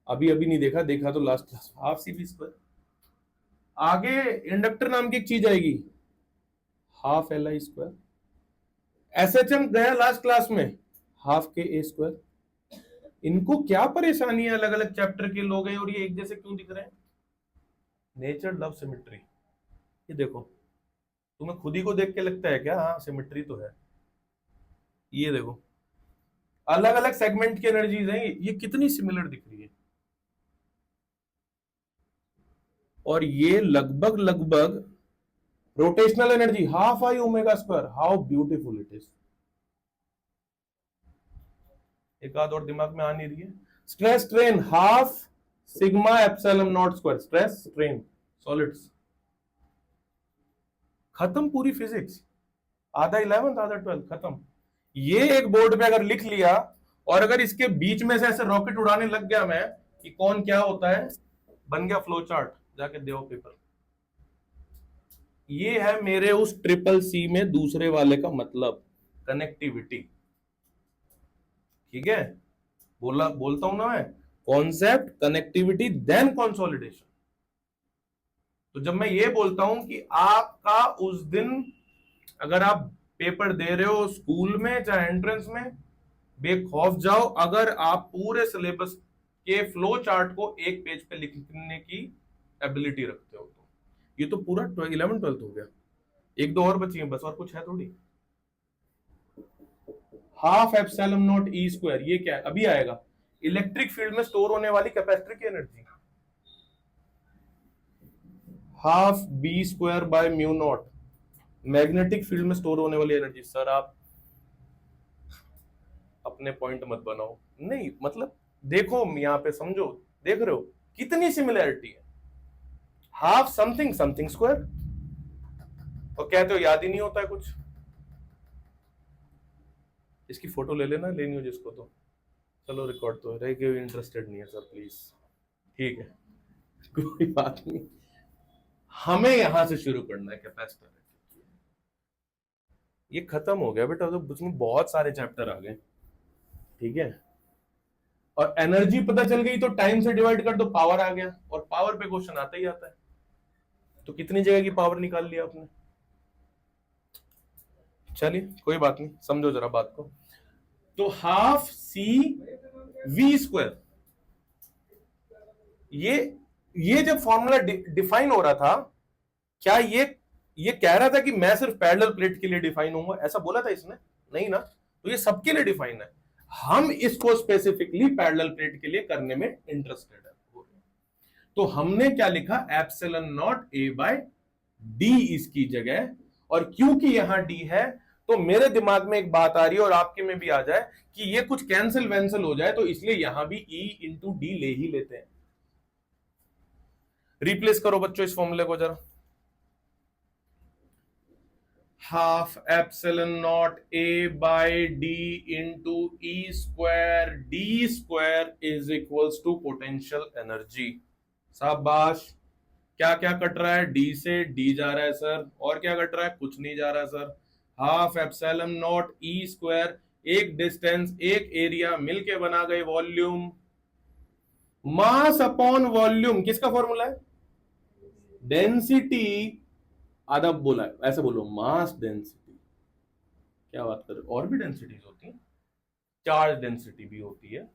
अभी अभी नहीं देखा, देखा तो last class, half C V square. आगे इंडक्टर नाम की एक चीज आएगी, half L I square. SHM गया लास्ट क्लास में, हाफ के ए स्क्वायर। इनको क्या परेशानी है, अलग अलग चैप्टर के लोग हैं और ये एक जैसे क्यों दिख रहे हैं? Nature love symmetry. ये देखो, तुम्हें खुद ही को देख के लगता है क्या हाँ सिमेट्री तो है? ये देखो, अलग अलग सेगमेंट की एनर्जीज हैं, ये कितनी सिमिलर दिख रही है। और ये लगभग लगभग rotational energy half I omega square, how beautiful it is. एक आध और दिमाग में आ नहीं रही है। Stress strain half sigma epsilon not square, stress strain solids. खत्म पूरी फिजिक्स, आधा 11th आधा 12th खत्म। ये एक बोर्ड पे अगर लिख लिया और अगर इसके बीच में से ऐसे रॉकेट उड़ाने लग गया मैं कि कौन क्या होता है, बन गया फ्लो चार्ट, जाके दो पेपर। ये है मेरे उस ट्रिपल सी में दूसरे वाले का मतलब, कनेक्टिविटी। ठीक है, बोलता हूं ना मैं, कॉन्सेप्ट कनेक्टिविटी देन कंसोलिडेशन। तो जब मैं ये बोलता हूं कि आपका उस दिन अगर आप पेपर दे रहे हो स्कूल में चाहे एंट्रेंस में, बेखौफ जाओ अगर आप पूरे सिलेबस के फ्लो चार्ट को एक पेज पे लिखने की एबिलिटी रखते हो तो। ये तो पूरा 11 12 हो गया, एक दो और बची हैं बस, और कुछ है थोड़ी। Half epsilon not E square, ये क्या है अभी आएगा, इलेक्ट्रिक फील्ड में स्टोर होने वाली कैपेसिटर की energy. Half B square by mu naught, magnetic field में स्टोर होने वाली एनर्जी। सर आप अपने पॉइंट मत बनाओ, नहीं मतलब देखो यहां पे समझो, देख रहे हो कितनी सिमिलैरिटी है। हाफ समथिंग समथिंग स्क्वायर, और कहते हो याद ही नहीं होता है कुछ। इसकी फोटो ले लेना, लेनी हो जिसको तो। चलो रिकॉर्ड तो है, कोई इंटरेस्टेड नहीं है सर प्लीज, ठीक है कोई बात नहीं। हमें यहां से शुरू करना है कैपेसिटर। ये खत्म हो गया बेटा, तो उसमें बहुत सारे चैप्टर आ गए, ठीक है। और एनर्जी पता चल गई तो टाइम से डिवाइड कर दो, पावर आ गया, और पावर पे क्वेश्चन आता ही आता है। तो कितनी जगह की पावर निकाल लिया आपने? चलिए कोई बात नहीं, समझो जरा बात को। तो हाफ सी वी स्क्वायर, ये जब फॉर्मूला डिफाइन हो रहा था, क्या ये कह रहा था कि मैं सिर्फ पैरेलल प्लेट के लिए डिफाइन होऊंगा, ऐसा बोला था इसने? नहीं ना, तो ये सबके लिए डिफाइन है। हम इसको स्पेसिफिकली पैरेलल प्लेट के लिए करने में इंटरेस्टेड है। तो हमने क्या लिखा, epsilon naught A by D इसकी जगह। और क्योंकि यहां डी है तो मेरे दिमाग में एक बात आ रही है और आपके में भी आ जाए कि ये कुछ कैंसिल वैंसिल हो जाए, तो इसलिए यहां भी E इंटू डी ले ही लेते हैं। रिप्लेस करो बच्चों इस फॉर्मूले को जरा। Half epsilon naught A by D into E square, D square is equals to potential energy. शाबाश। क्या क्या कट रहा है, डी से डी जा रहा है सर, और क्या कट रहा है, कुछ नहीं जा रहा sir. Half epsilon not E square, एक डिस्टेंस एक एरिया मिलके बना गए वॉल्यूम। मास अपॉन वॉल्यूम किसका फॉर्मूला है? डेंसिटी। आधा बोला है, ऐसे बोलो मास डेंसिटी। क्या बात कर रहे हो, और भी डेंसिटीज होती हैं, चार्ज डेंसिटी भी होती है।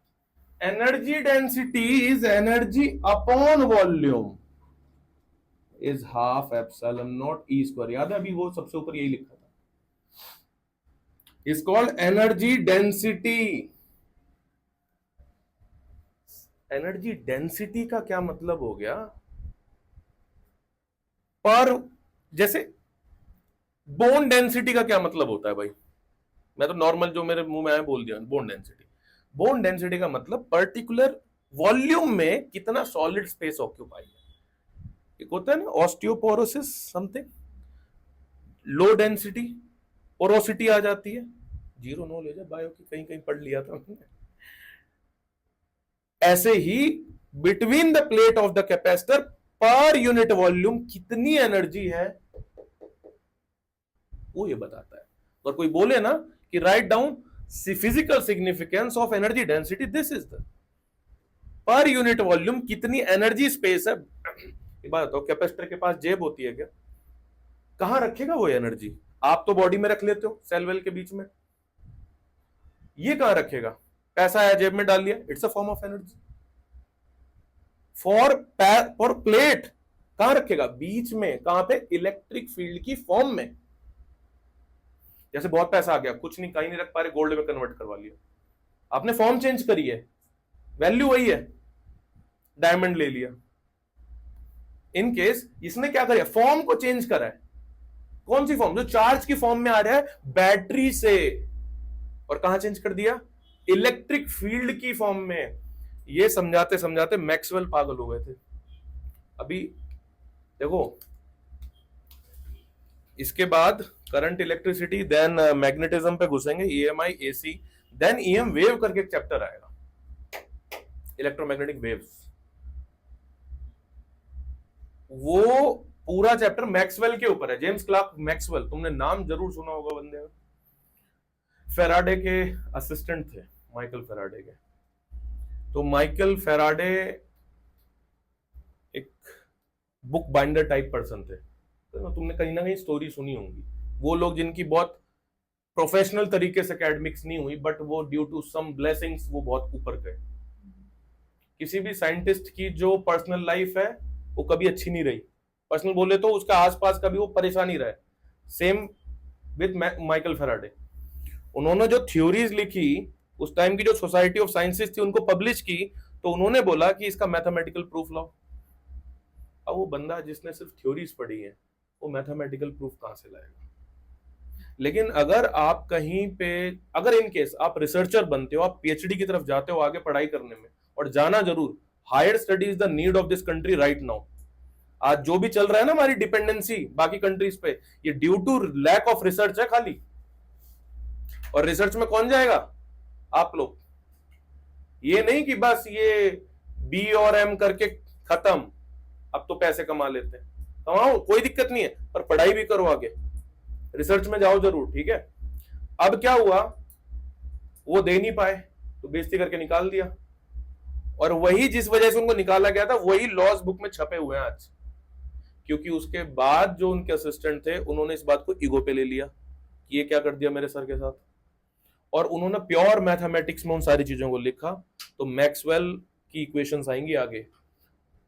Energy density is energy upon volume is half epsilon not E square. याद है अभी वो सबसे ऊपर यही लिखा था, is called energy density. Energy density का क्या मतलब हो गया, पर जैसे बोन डेंसिटी का क्या मतलब होता है भाई? मैं तो नॉर्मल जो मेरे मुंह में आया बोल दिया, बोन डेंसिटी। बोन डेंसिटी का मतलब पर्टिकुलर वॉल्यूम में कितना सॉलिड स्पेस ऑक्यूपाई है। एक होता है ना osteoporosis something, low density, porosity आ जाती है, जीरो नॉलेज है बायो की, कहीं कहीं पढ़ लिया था हमने। ऐसे ही between the plate of the capacitor पर यूनिट वॉल्यूम कितनी एनर्जी है वो ये बताता है। और कोई बोले ना कि write down physical significance of energy density, this is the पर यूनिट वॉल्यूम कितनी एनर्जी स्पेस है। एक बात बताओ, कैपेसिटर के पास जेब होती है क्या? कहां रखेगा वो एनर्जी? आप तो बॉडी में रख लेते हो सेल वेल के बीच में, ये कहां रखेगा? पैसा आया जेब में डाल लिया, it's a form of energy. For plate कहां रखेगा? बीच में। कहां पे? इलेक्ट्रिक फील्ड की फॉर्म में। जैसे बहुत पैसा आ गया, कुछ नहीं, कहीं नहीं रख पा रहे, गोल्ड में कन्वर्ट करवा लिया, आपने फॉर्म चेंज करी है, वैल्यू वही है, डायमंड ले लिया। इन केस इसने क्या करा? फॉर्म को चेंज करा है। कौन सी फॉर्म? जो चार्ज की फॉर्म में आ रहा है बैटरी से, और कहां चेंज कर दिया? इलेक्ट्रिक फील्ड की फॉर्म में। ये समझाते समझाते मैक्सवेल पागल हो गए थे। अभी देखो, इसके बाद करंट, इलेक्ट्रिसिटी, देन मैग्नेटिज्म पे घुसेंगे, EMI, AC, then EM wave करके एक चैप्टर आएगा, इलेक्ट्रोमैग्नेटिक वेव्स। वो पूरा चैप्टर मैक्सवेल के ऊपर है, जेम्स क्लार्क मैक्सवेल, तुमने नाम जरूर सुना होगा बंदे का। फेराडे के असिस्टेंट थे, माइकल फेराडे के। तो माइकल फेराडे एक बुक बाइंडर टाइप पर्सन थे, तो तुमने कहीं ना कहीं स्टोरी सुनी होगी। वो लोग जिनकी बहुत प्रोफेशनल तरीके से एकेडमिक्स नहीं हुई, बट वो ड्यू टू सम ब्लेसिंग्स वो बहुत ऊपर गए। किसी भी साइंटिस्ट की जो पर्सनल लाइफ है वो कभी अच्छी नहीं रही, पर्सनल बोले तो उसका आसपास कभी वो परेशानी रहे। Same with Michael Faraday. उन्होंने जो थ्योरीज लिखी, उस टाइम की जो सोसाइटी ऑफ साइंसेस थी उनको पब्लिश की, तो उन्होंने बोला कि इसका मैथमेटिकल प्रूफ लाओ। अब वो बंदा जिसने सिर्फ थ्योरीज पढ़ी है, वो मैथमेटिकल प्रूफ कहां से लाएगा? लेकिन अगर आप कहीं पे, अगर इन केस आप रिसर्चर बनते हो, आप पीएचडी की तरफ जाते हो आगे पढ़ाई करने में, और जाना जरूर, higher study is the need of this country right now. आज जो भी चल रहा है ना हमारी डिपेंडेंसी बाकी कंट्रीज पे, ये due to lack of research है खाली। और रिसर्च में कौन जाएगा? आप लोग। ये नहीं कि बस ये बी और एम करके खत्म, अब तो पैसे कमा लेते हैं, कमाओ, कोई दिक्कत नहीं है, पर पढ़ाई भी करो आगे, रिसर्च में जाओ जरूर, ठीक है। अब क्या हुआ, वो दे नहीं पाए तो बेइज्जती करके निकाल दिया, और वही जिस वजह से उनको निकाला गया था वही लॉस बुक में छपे हुए हैं आज। क्योंकि उसके बाद जो उनके असिस्टेंट थे उन्होंने इस बात को ईगो पे ले लिया कि ये क्या कर दिया मेरे सर के साथ, और उन्होंने प्योर मैथमेटिक्स में उन सारी चीजों को लिखा। तो मैक्सवेल की इक्वेशंस आएंगी आगे,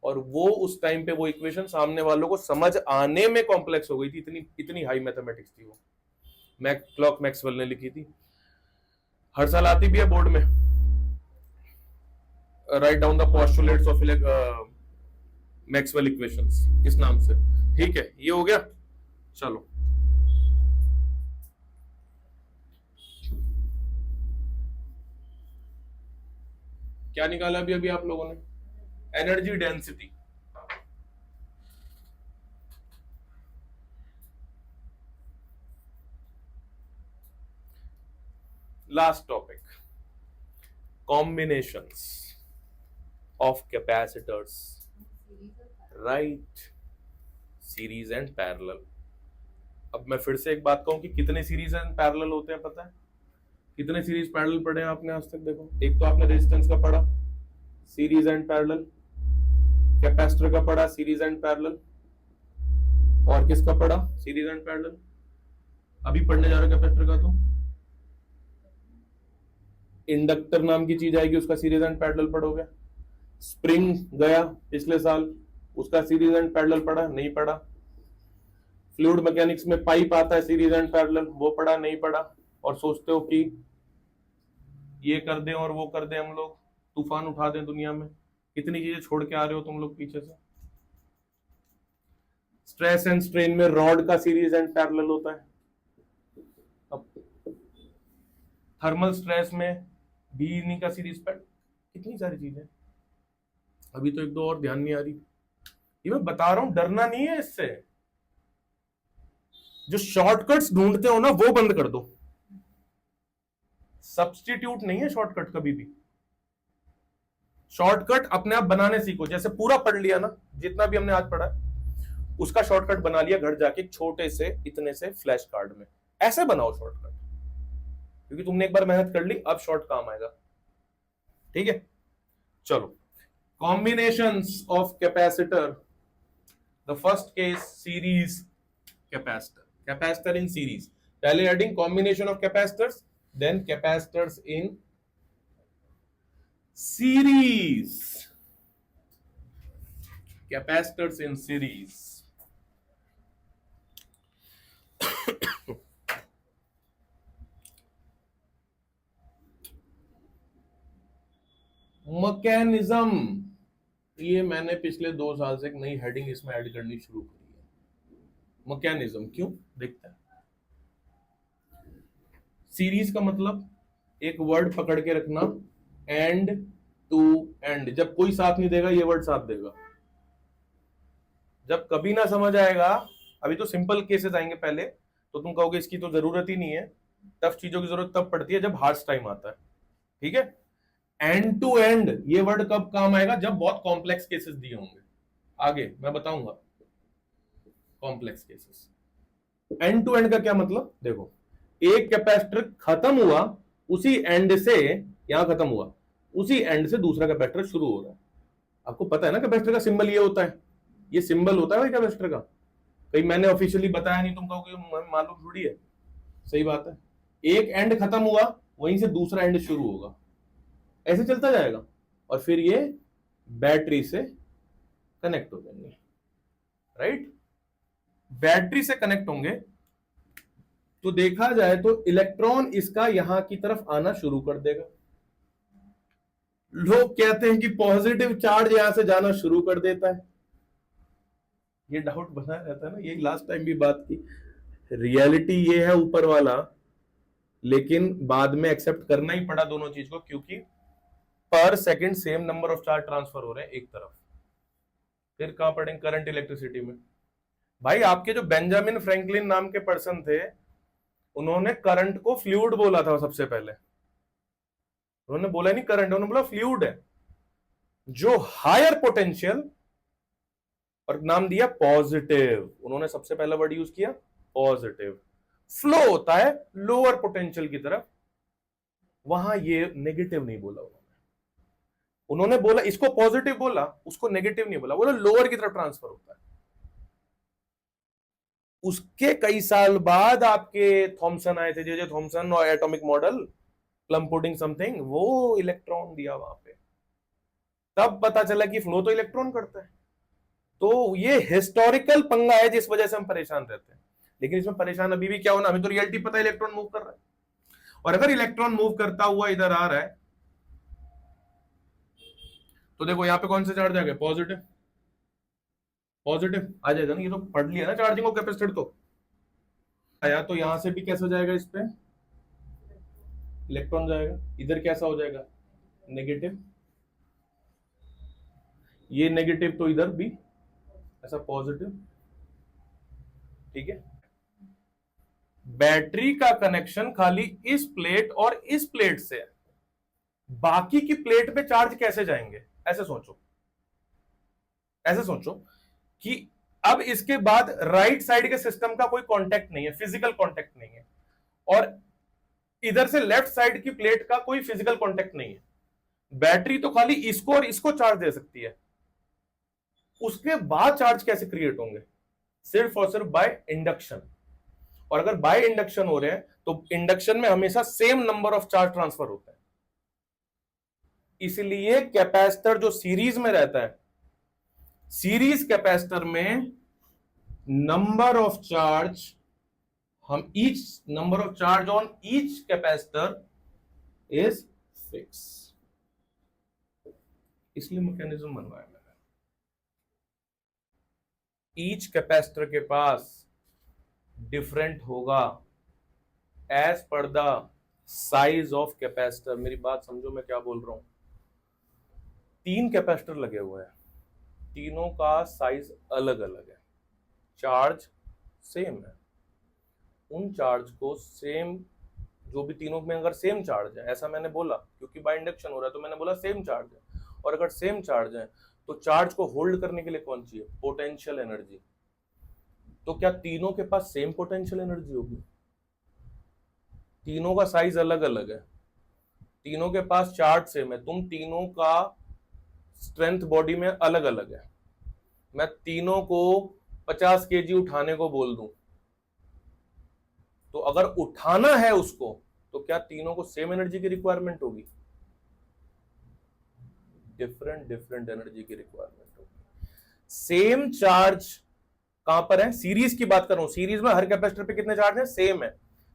और वो उस टाइम पे वो इक्वेशन सामने वालों को समझ आने में कॉम्प्लेक्स हो गई थी, इतनी इतनी हाई मैथमेटिक्स थी वो। क्लॉक मैक्सवेल ने लिखी थी, हर साल आती भी है बोर्ड में, write down the postulates of Maxwell equations, इस नाम से, ठीक है। ये हो गया, चलो क्या निकाला अभी अभी आप लोगों ने? Energy density. Last topic, combinations of capacitors, right, series and parallel. अब मैं फिर से एक बात कहूं कि कितने सीरीज एंड पैरेलल होते हैं पता है? कितने सीरीज पैरेलल पढ़े हैं आपने आज तक? देखो, एक तो आपने रेजिस्टेंस का पढ़ा, सीरीज एंड पैरेलल, कैपेसिटर का पढ़ा सीरीज एंड पैरेलल, और किसका पढ़ा? Series and parallel. अभी पढ़ने जा रहे कैपेसिटर का, तो इंडक्टर नाम की चीज आएगी, उसका सीरीज एंड पैरेलल पढ़ोगे। स्प्रिंग गया पिछले साल, उसका सीरीज एंड पैरेलल पढ़ा? नहीं पढ़ा। फ्लूइड मैकेनिक्स में पाइप आता है सीरीज एंड पैरेलल, वो पढ़ा? नहीं पढ़ा। और सोचते हो कि ये कर दें और वो कर दें, हम लोग तूफान उठा दें दुनिया में। कितनी चीजें छोड़ के आ रहे हो तुम लोग पीछे से। स्ट्रेस एंड स्ट्रेन में रॉड का सीरीज एंड पैरेलल होता है। अब थर्मल स्ट्रेस में भी का सीरीज पैरेलल, कितनी सारी चीजें। अभी तो एक दो और ध्यान नहीं आ रही, ये मैं बता रहा हूं, डरना नहीं है इससे। जो शॉर्टकट्स ढूंढते हो ना वो बंद कर दो। सब्स्टिट्यूट नहीं है शॉर्टकट कभी भी। शॉर्टकट अपने आप बनाने सीखो। जैसे पूरा पढ़ लिया ना, जितना भी हमने आज पढ़ा उसका शॉर्टकट बना लिया घर जाके एक छोटे से इतने से फ्लैश कार्ड में। ऐसे बनाओ शॉर्टकट, क्योंकि तुमने एक बार मेहनत कर ली, अब शॉर्ट काम आएगा। ठीक है, चलो। Combinations of capacitor. The first case series capacitor, capacitor in series. पहले adding combination of capacitors, then capacitors in series, capacitors in series. Mechanism, ये मैंने पिछले 2 साल से एक नई हेडिंग इसमें ऐड करनी शुरू करी है। मैकेनिज्म क्यों, देखते हैं। सीरीज का मतलब एक वर्ड पकड़ के रखना, एंड टू एंड। जब कोई साथ नहीं देगा ये वर्ड साथ देगा। जब कभी ना समझ आएगा, अभी तो सिंपल केसेस आएंगे पहले, तो तुम कहोगे इसकी तो जरूरत ही नहीं है। टफ चीजों की जरूरत तब पड़ती है जब हार्श टाइम आता है। ठीक है, एंड टू एंड ये वर्ड कब काम आएगा, जब बहुत कॉम्प्लेक्स केसेस दिए होंगे। आगे मैं बताऊंगा complex cases. End to end का क्या मतलब, देखो एक कैपेसिटर खत्म हुआ, उसी एंड से यहां खत्म हुआ, उसी एंड से दूसरा कैपेसिटर शुरू हो रहा है। आपको पता है ना कैपेसिटर का सिंबल ये होता है, ये सिंबल होता है भाई कैपेसिटर का। कहीं मैंने ऑफिशियली बताया नहीं, तुम कहोगे मालूम थोड़ी है। सही बात है, एक एंड खत्म हुआ वहीं से दूसरा एंड शुरू होगा, ऐसे चलता जाएगा, और फिर ये बैटरी से कनेक्ट हो जाएंगे। राइट, बैटरी से कनेक्ट होंगे तो देखा जाए तो इलेक्ट्रॉन इसका यहां की तरफ आना शुरू कर देगा। लोग कहते हैं कि पॉजिटिव चार्ज यहां से जाना शुरू कर देता है। ये डाउट बना रहता है ना, ये लास्ट टाइम भी बात की। रियलिटी ये है ऊपर वाला, लेकिन बाद में एक्सेप्ट करना ही पड़ा दोनों चीज को, क्योंकि पर second same number of charge transfer हो रहे हैं एक तरफ। फिर कहां पढ़ेंगे करंट इलेक्ट्रिसिटी में। भाई आपके जो बेंजामिन फ्रैंकलिन नाम के पर्सन थे, उन्होंने करंट को फ्लूइड बोला था सबसे पहले। उन्होंने बोला नहीं करंट, उन्होंने बोला फ्लूइड है, जो हायर पोटेंशियल, और नाम दिया पॉजिटिव। उन्होंने सबसे पहला वर्ड यूज किया पॉजिटिव। फ्लो होता है लोअर पोटेंशियल की तरफ, वहां ये नेगेटिव नहीं बोला उन्होंने बोला इसको पॉजिटिव बोला, उसको नेगेटिव नहीं बोला, बोला लोअर की तरफ ट्रांसफर होता है। उसके कई साल बाद आपके थॉमसन आए थे, जे थॉमसन, और atomic model, plum pudding something, वो इलेक्ट्रॉन दिया वहां पे, तब पता चला कि फ्लो तो इलेक्ट्रॉन करता है। तो ये हिस्टोरिकल पंगा है जिस वजह से हम परेशान रहते हैं। लेकिन इसमें परेशान अभी भी क्या होना, हमें तो रियलिटी पता है इलेक्ट्रॉन मूव कर रहा है। और अगर इलेक्ट्रॉन मूव करता हुआ इधर आ रहा है, तो देखो यहां पे कौन सा चार्ज आ गया, पॉजिटिव। पॉजिटिव आ जाएगा ना, ये तो पढ़ लिया ना चार्जिंग ऑफ कैपेसिटर। तो आया तो यहां से भी कैसा जाएगा, इस पे इलेक्ट्रॉन जाएगा, इधर कैसा हो जाएगा, नेगेटिव। ये नेगेटिव तो इधर भी ऐसा पॉजिटिव। ठीक है, बैटरी का कनेक्शन खाली इस प्लेट और इस प्लेट से है, बाकी की प्लेट पे चार्ज कैसे जाएंगे। ऐसे सोचो, ऐसे सोचो कि अब इसके बाद राइट साइड के सिस्टम का कोई कांटेक्ट नहीं है, फिजिकल कांटेक्ट नहीं है, और इधर से लेफ्ट साइड की प्लेट का कोई फिजिकल कांटेक्ट नहीं है। बैटरी तो खाली इसको और इसको चार्ज दे सकती है, उसके बाद चार्ज कैसे क्रिएट होंगे, सिर्फ और सिर्फ बाय इंडक्शन। और अगर बाय इंडक्शन हो रहे हैं तो इंडक्शन में हमेशा same number of charge transfer होता है। इसलिए कैपेसिटर जो सीरीज में रहता है, सीरीज कैपेसिटर में नंबर ऑफ चार्ज, हम each number of charge on each capacitor is fix. इसलिए मैकेनिज्म बनवाया मैंने। ईच कैपेसिटर के पास डिफरेंट होगा as per the size of capacitor. मेरी बात समझो मैं क्या बोल रहा हूं। 3 कैपेसिटर लगे हुए हैं, तीनों का साइज अलग अलग है, चार्ज सेम है, उन चार्ज को सेम, जो भी तीनों में अगर सेम चार्ज है, ऐसा मैंने बोला क्योंकि बाय इंडक्शन हो रहा है तो मैंने बोला सेम चार्ज है, और अगर सेम चार्ज है तो चार्ज को होल्ड करने के लिए कौन चाहिए? Potential energy. तो क्या तीनों के पास सेम पोटेंशियल एनर्जी होगी? तीनों का साइज अलग अलग है, तीनों के पास चार्ज सेम है, तुम तीनों का स्ट्रेंथ बॉडी में अलग अलग है। मैं तीनों को 50 केजी उठाने को बोल दूं, तो अगर उठाना है उसको, तो क्या तीनों को सेम एनर्जी की रिक्वायरमेंट होगी? डिफरेंट डिफरेंट एनर्जी की रिक्वायरमेंट होगी। सेम चार्ज कहां पर है? सीरीज की बात कर रहा हूं, सीरीज में हर कैपेसिटर पे कितने चार्ज है? सेम है,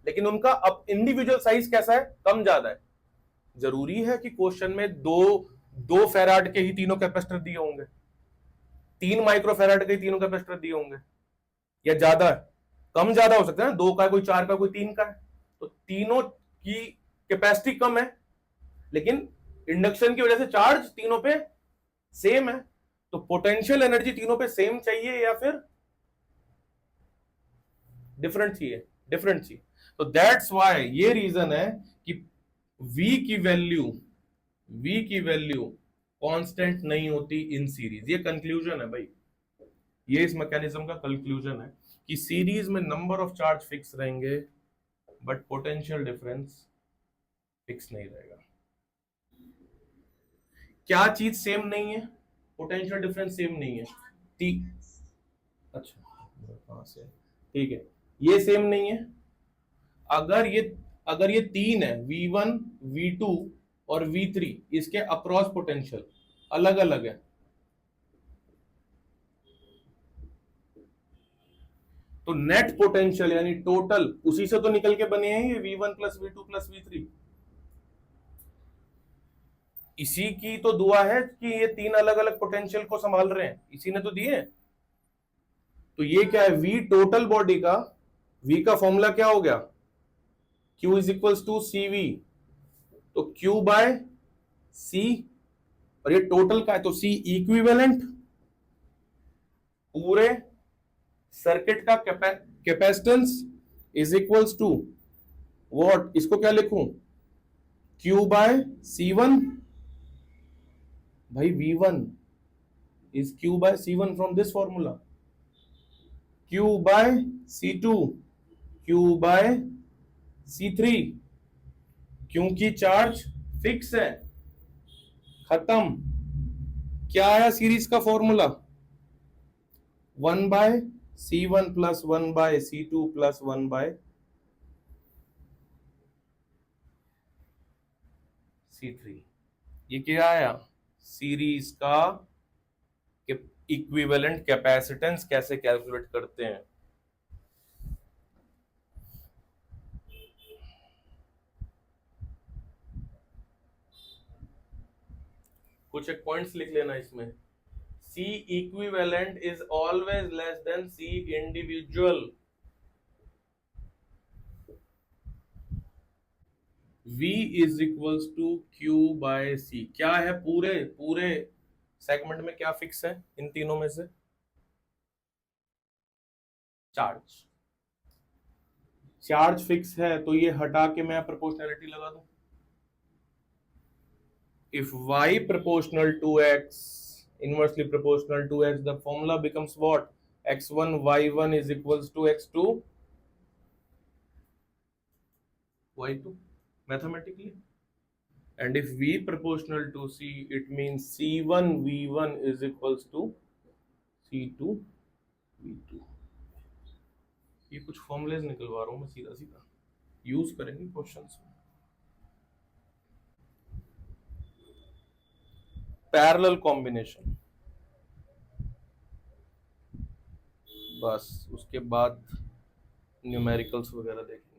लेकिन उनका अब इंडिविजुअल साइज कैसा है? कम ज्यादा है। जरूरी है कि क्वेश्चन में दो फेराड के ही तीनों कैपेसिटर दिए होंगे, 3 माइक्रो फेराड के ही तीनों कैपेसिटर दिए होंगे, या ज्यादा है? कम ज्यादा हो सकता है ना, 2 का, कोई 4 का, कोई 3 का है, तो तीनों की कैपेसिटी कम है, लेकिन इंडक्शन की वजह से चार्ज तीनों पे सेम है। तो पोटेंशियल एनर्जी तीनों पे सेम चाहिए या फिर डिफरेंट चाहिए? डिफरेंट चाहिए। तो दैट्स व्हाई, ये रीजन है कि V की वैल्यू कांस्टेंट नहीं होती इन सीरीज। ये कंक्लूजन है भाई, ये इस मैकेनिज्म का कंक्लूजन है कि सीरीज में नंबर ऑफ चार्ज फिक्स रहेंगे बट पोटेंशियल डिफरेंस फिक्स नहीं रहेगा। क्या चीज सेम नहीं है? पोटेंशियल डिफरेंस सेम नहीं है। अच्छा, कहां से? ठीक है, ये सेम नहीं है। अगर ये 3 है, V1 V2 और V3, इसके अक्रॉस पोटेंशियल अलग अलग है, तो नेट पोटेंशियल यानी टोटल उसी से तो निकल के बने हैं ये V1 plus V2 plus V3। इसी की तो दुआ है कि ये 3 अलग अलग पोटेंशियल को संभाल रहे हैं, इसी ने तो दिए हैं। तो ये क्या है? V टोटल बॉडी का, V का फॉर्मूला क्या हो गया? Q is equals to CV, तो Q बाय C, और ये टोटल का है तो C इक्विवेलेंट, पूरे सर्किट का capacitance is equals to what? इसको क्या लिखूं? Q बाय C1, भाई V1 is Q by C1 from this formula, Q by C2, Q by C3, क्योंकि चार्ज फिक्स है। खत्म। क्या आया सीरीज का formula? 1 by C1 plus 1 by C2 plus 1 by C3। ये क्या आया? सीरीज का इक्विवेलेंट कैपेसिटेंस कैसे कैलकुलेट करते हैं। कुछ एक पॉइंट्स लिख लेना इसमें। C equivalent is always less then C individual. V is equals to Q by C। क्या है? पूरे सेगमेंट में क्या फिक्स है इन तीनों में से? चार्ज। चार्ज फिक्स है तो ये हटा के मैं प्रोपोर्शनैलिटी लगा दूं। If y proportional to x, inversely proportional to x, the formula becomes what? X1 y1 is equals to x2 y2 mathematically. And if v proportional to c, it means c1 v1 is equals to c2 v2। ये कुछ formulas निकलवा रहा हूं मैं, सीधा सीधा use करेंगे questions में। पैरेलल कॉम्बिनेशन, बस उसके बाद न्यूमेरिकल्स वगैरह देखेंगे।